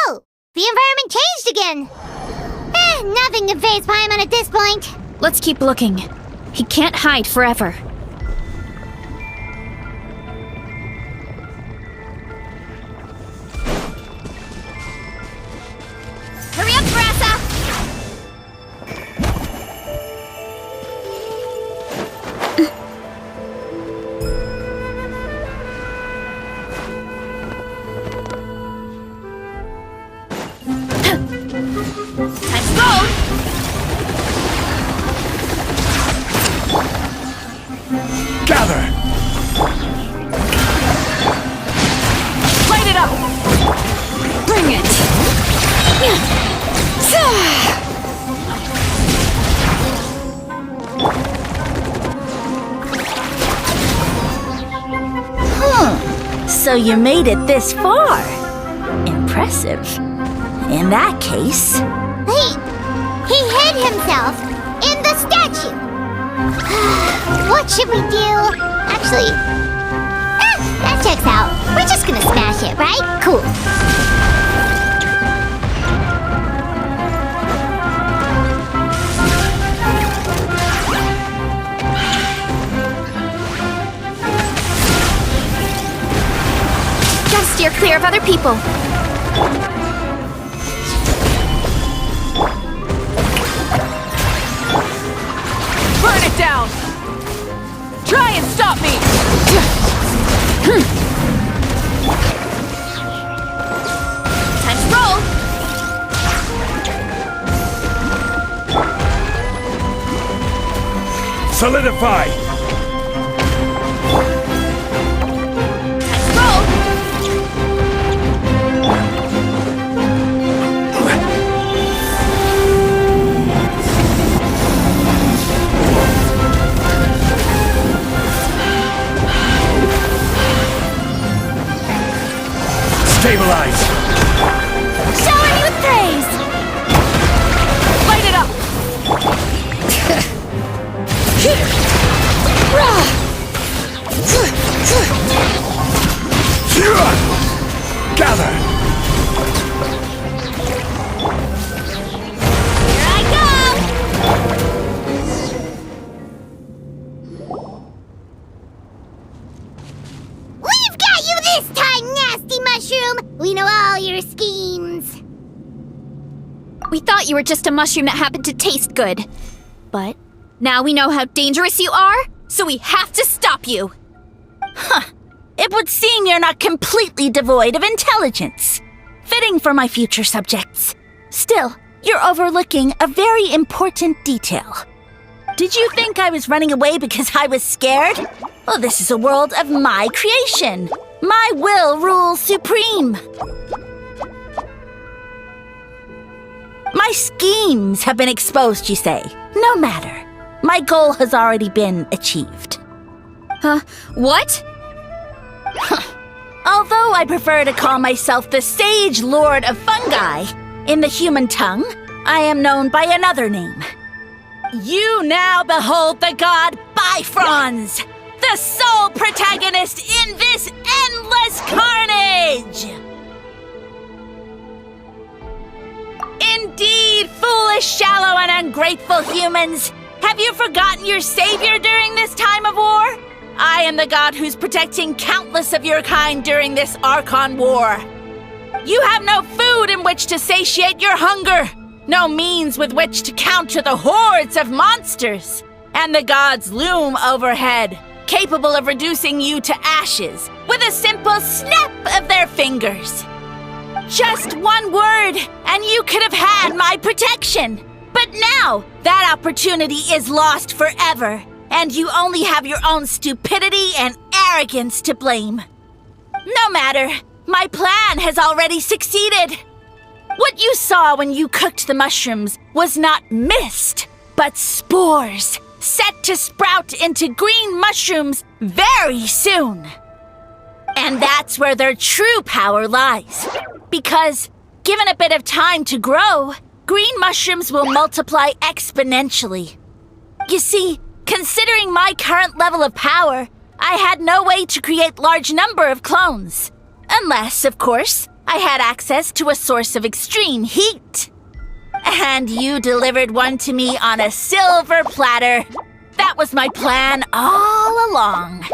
Oh, the environment changed again. Nothing can faze Paimon at this point. Let's keep looking. He can't hide forever. Hurry up, Brassa! Gather! Light it up! Bring it! So you made it this far. Impressive. In that case... He hid himself in the statue. What should we do? Actually, that checks out. We're just gonna smash it, right? Cool. Gotta steer clear of other people. Burn it down! Try and stop me! Time to roll! Solidify! Time to roll! Stabilize! Shower me with praise! Light it up! Gather! Here I go! We've got you this time, nasty mushroom! We know all your schemes. We thought you were just a mushroom that happened to taste good. But now we know how dangerous you are, so we have to stop you. It would seem you're not completely devoid of intelligence. Fitting for my future subjects. Still, you're overlooking a very important detail. Did you think I was running away because I was scared? Well, this is a world of my creation. My will rules supreme. My schemes have been exposed, you say. No matter. My goal has already been achieved. What? Although I prefer to call myself the Sage Lord of Fungi, in the human tongue, I am known by another name. You now behold the god Bifrons, the sole protagonist in this endless carnage! Indeed, foolish, shallow, and ungrateful humans! Have you forgotten your savior during this time of war? I am the god who's protecting countless of your kind during this Archon War. You have no food in which to satiate your hunger, no means with which to counter the hordes of monsters, and the gods loom overhead, capable of reducing you to ashes with a simple snap of their fingers. Just one word, and you could have had my protection. But now, that opportunity is lost forever, and you only have your own stupidity and arrogance to blame. No matter, my plan has already succeeded. What you saw when you cooked the mushrooms was not mist, but spores, set to sprout into green mushrooms very soon. And that's where their true power lies. Because, given a bit of time to grow, green mushrooms will multiply exponentially. You see, considering my current level of power, I had no way to create large number of clones. Unless, of course, I had access to a source of extreme heat. And you delivered one to me on a silver platter. That was my plan all along.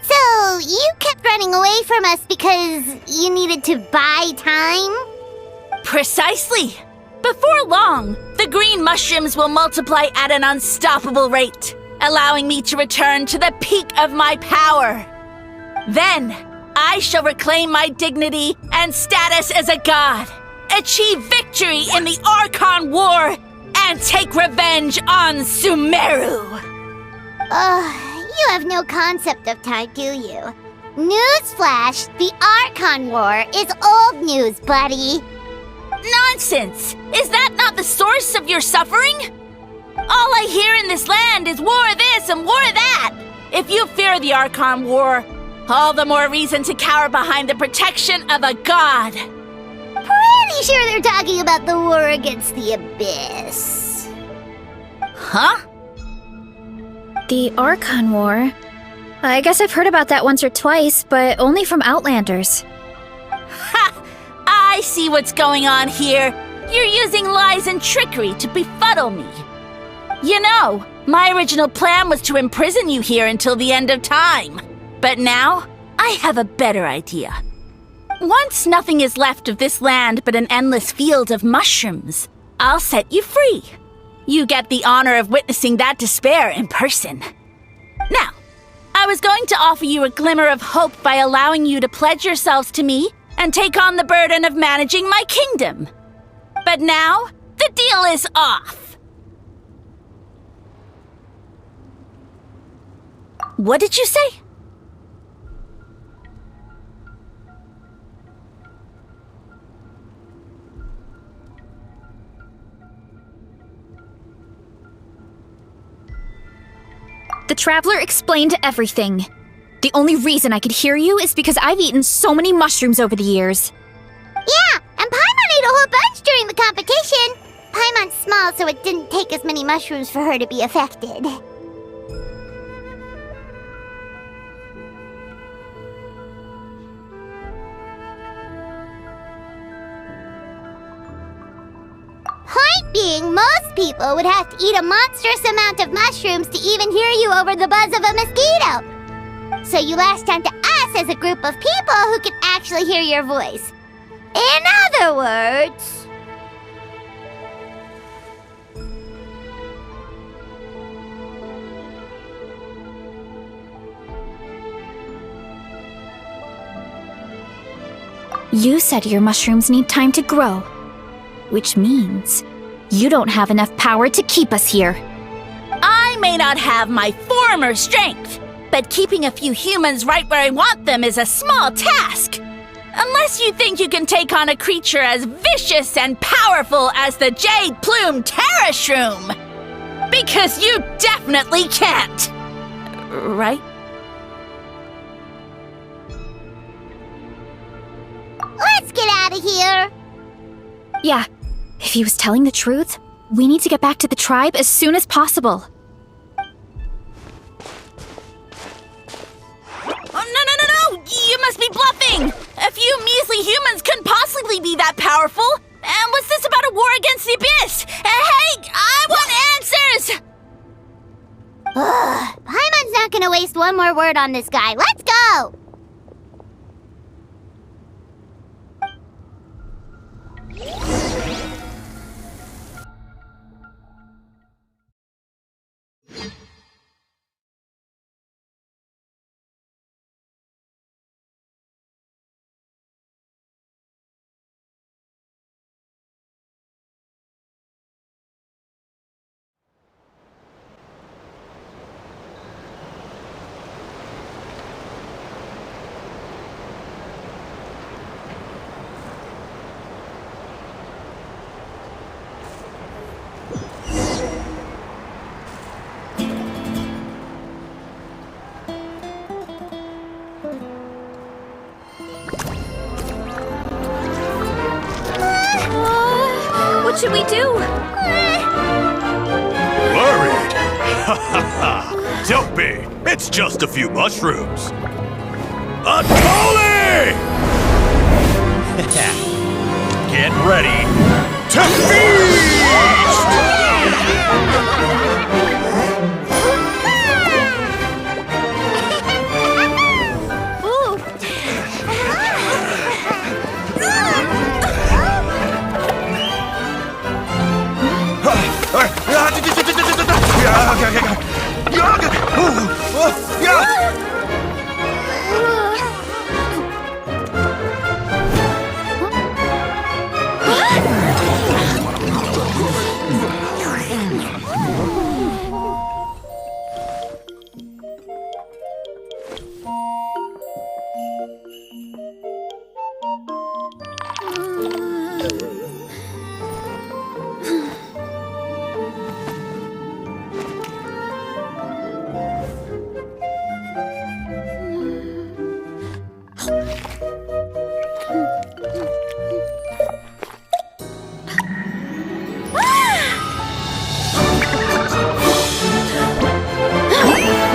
So, you kept running away from us because you needed to buy time? Precisely. Before long, the green mushrooms will multiply at an unstoppable rate, allowing me to return to the peak of my power. Then, I shall reclaim my dignity and status as a god, achieve victory in the Archon War, and take revenge on Sumeru. You have no concept of time, do you? Newsflash, the Archon War is old news, buddy. Nonsense! Is that not the source of your suffering? All I hear in this land is war this and war that. If you fear the Archon War, all the more reason to cower behind the protection of a god. Pretty sure they're talking about the war against the Abyss. Huh? The Archon War? I guess I've heard about that once or twice, but only from Outlanders. Ha! I see what's going on here. You're using lies and trickery to befuddle me. You know, my original plan was to imprison you here until the end of time. But now, I have a better idea. Once nothing is left of this land but an endless field of mushrooms, I'll set you free. You get the honor of witnessing that despair in person. Now, I was going to offer you a glimmer of hope by allowing you to pledge yourselves to me and take on the burden of managing my kingdom. But now, the deal is off. What did you say? The Traveler explained everything. The only reason I could hear you is because I've eaten so many mushrooms over the years. Yeah, and Paimon ate a whole bunch during the competition. Paimon's small, so it didn't take as many mushrooms for her to be affected. Point being, most people would have to eat a monstrous amount of mushrooms to even hear you over the buzz of a mosquito. So you latched onto us as a group of people who can actually hear your voice. In other words... You said your mushrooms need time to grow, which means you don't have enough power to keep us here. I may not have my former strength, but keeping a few humans right where I want them is a small task. Unless you think you can take on a creature as vicious and powerful as the Jade Plume Terrashroom. Because you definitely can't. Right? out of here? Yeah, if he was telling the truth, we need to get back to the tribe as soon as possible. Oh, no! You must be bluffing! A few measly humans couldn't possibly be that powerful! And what's this about a war against the Abyss? Hey, I want answers! Paimon's not gonna waste one more word on this guy. Let's go! What should we do? Worried? Ha ha ha! Don't be! It's just a few mushrooms! Unholy! Get ready to feast!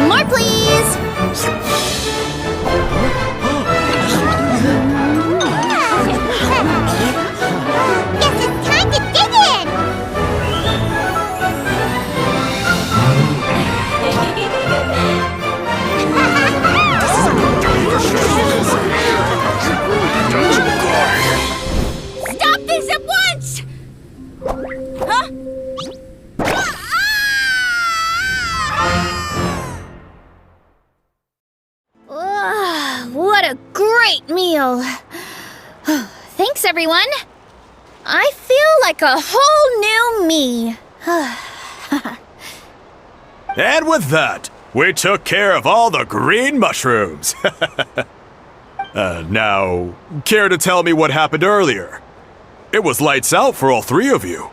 More, please! Guess it's time to dig in! Stop this at once! Huh? What a great meal! Thanks, everyone! I feel like a whole new me. And with that, we took care of all the green mushrooms. Now, care to tell me what happened earlier? It was lights out for all three of you.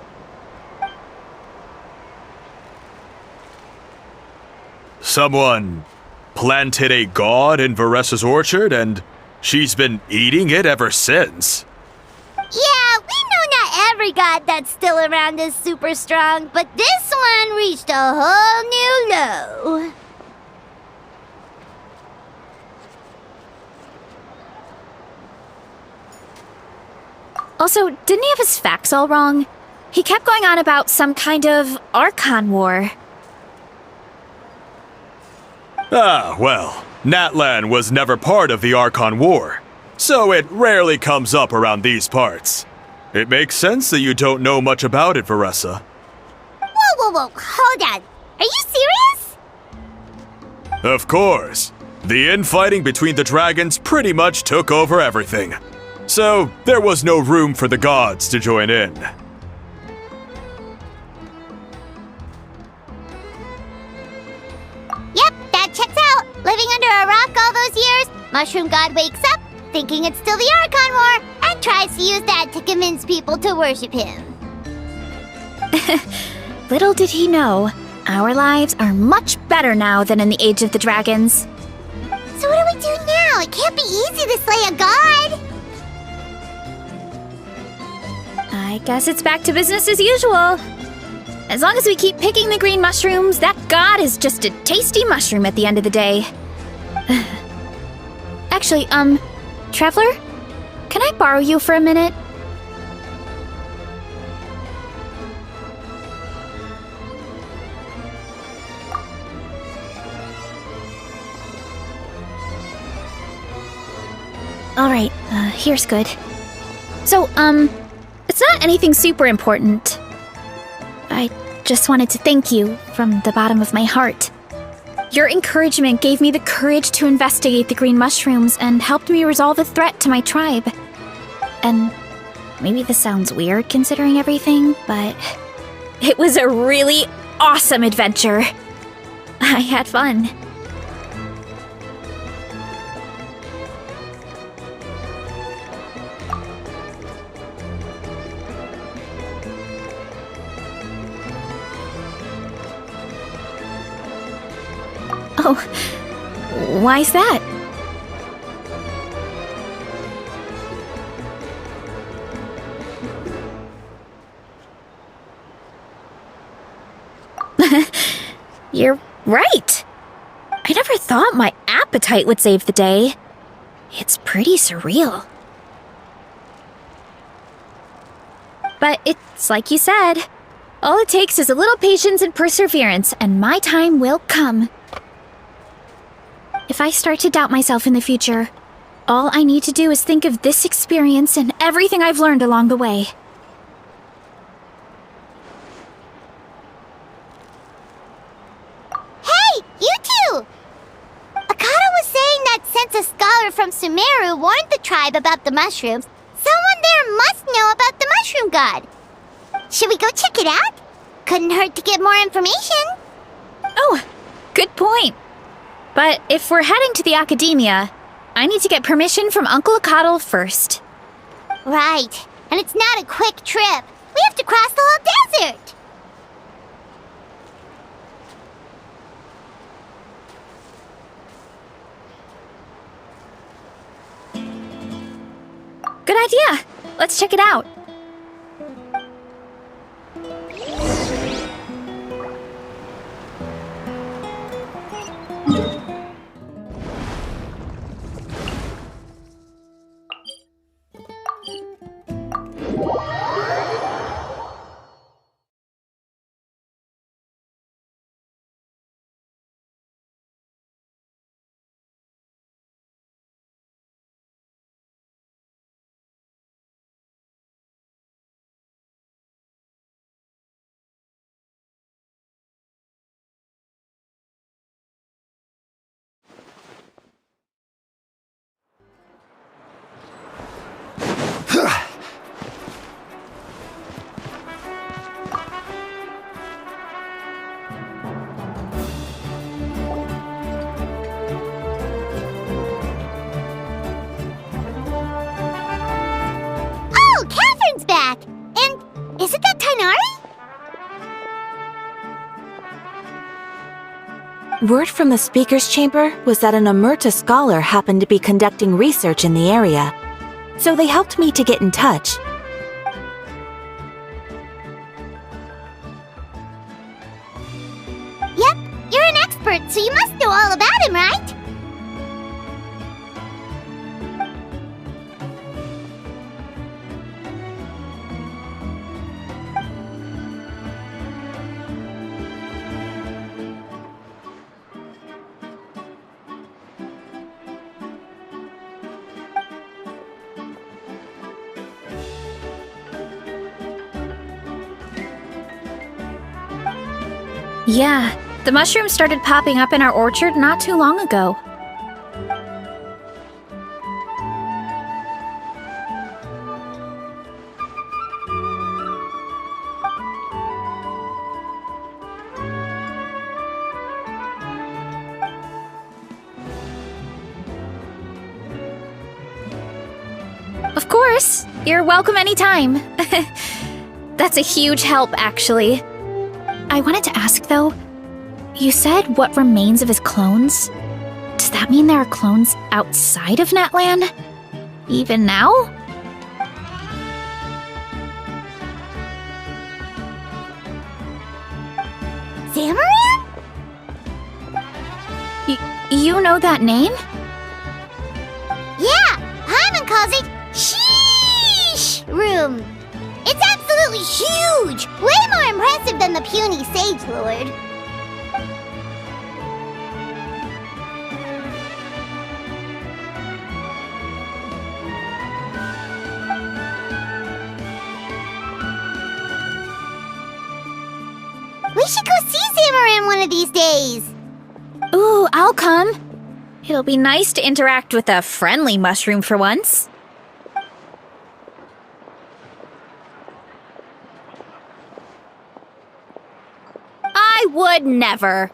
Someone planted a god in Varessa's orchard, and she's been eating it ever since. Yeah, we know not every god that's still around is super strong, but this one reached a whole new low. Also, didn't he have his facts all wrong? He kept going on about some kind of Archon War. Ah, well, Natlan was never part of the Archon War, so it rarely comes up around these parts. It makes sense that you don't know much about it, Varessa. Whoa, hold on. Are you serious? Of course. The infighting between the dragons pretty much took over everything. So, there was no room for the gods to join in. Yep, that checks out. Living under a rock all those years, Mushroom God wakes up, thinking it's still the Archon War, and tries to use that to convince people to worship him. Little did he know, our lives are much better now than in the Age of the Dragons. So what do we do now? It can't be easy to slay a god. I guess it's back to business as usual. As long as we keep picking the green mushrooms, that god is just a tasty mushroom at the end of the day. Actually, Traveler? Can I borrow you for a minute? Alright, here's good. So, it's not anything super important. I just wanted to thank you from the bottom of my heart. Your encouragement gave me the courage to investigate the green mushrooms and helped me resolve a threat to my tribe. And maybe this sounds weird considering everything, but it was a really awesome adventure. I had fun. Oh, why's that? You're right. I never thought my appetite would save the day. It's pretty surreal. But it's like you said. All it takes is a little patience and perseverance, and my time will come. If I start to doubt myself in the future, all I need to do is think of this experience and everything I've learned along the way. Hey, you two! Akata was saying that since a scholar from Sumeru warned the tribe about the mushrooms, someone there must know about the mushroom god. Should we go check it out? Couldn't hurt to get more information. Oh, good point. But if we're heading to the academia, I need to get permission from Uncle Akatl first. Right. And it's not a quick trip. We have to cross the whole desert. Good idea. Let's check it out. Back! And isn't that Tighnari? Word from the speaker's chamber was that an Amurta scholar happened to be conducting research in the area, so they helped me to get in touch. Yep, you're an expert, so you must know all about him, right? Yeah, the mushrooms started popping up in our orchard not too long ago. Of course, you're welcome anytime. That's a huge help, actually. I wanted to ask, though, you said what remains of his clones? Does that mean there are clones outside of Natlan? Even now? Zamaram? You know that name? Yeah, Paimon calls it Sheesh Room. It's absolutely huge! Way more impressive than the puny Sage Lord. We should go see Zamaram one of these days. Ooh, I'll come. It'll be nice to interact with a friendly mushroom for once. I would never.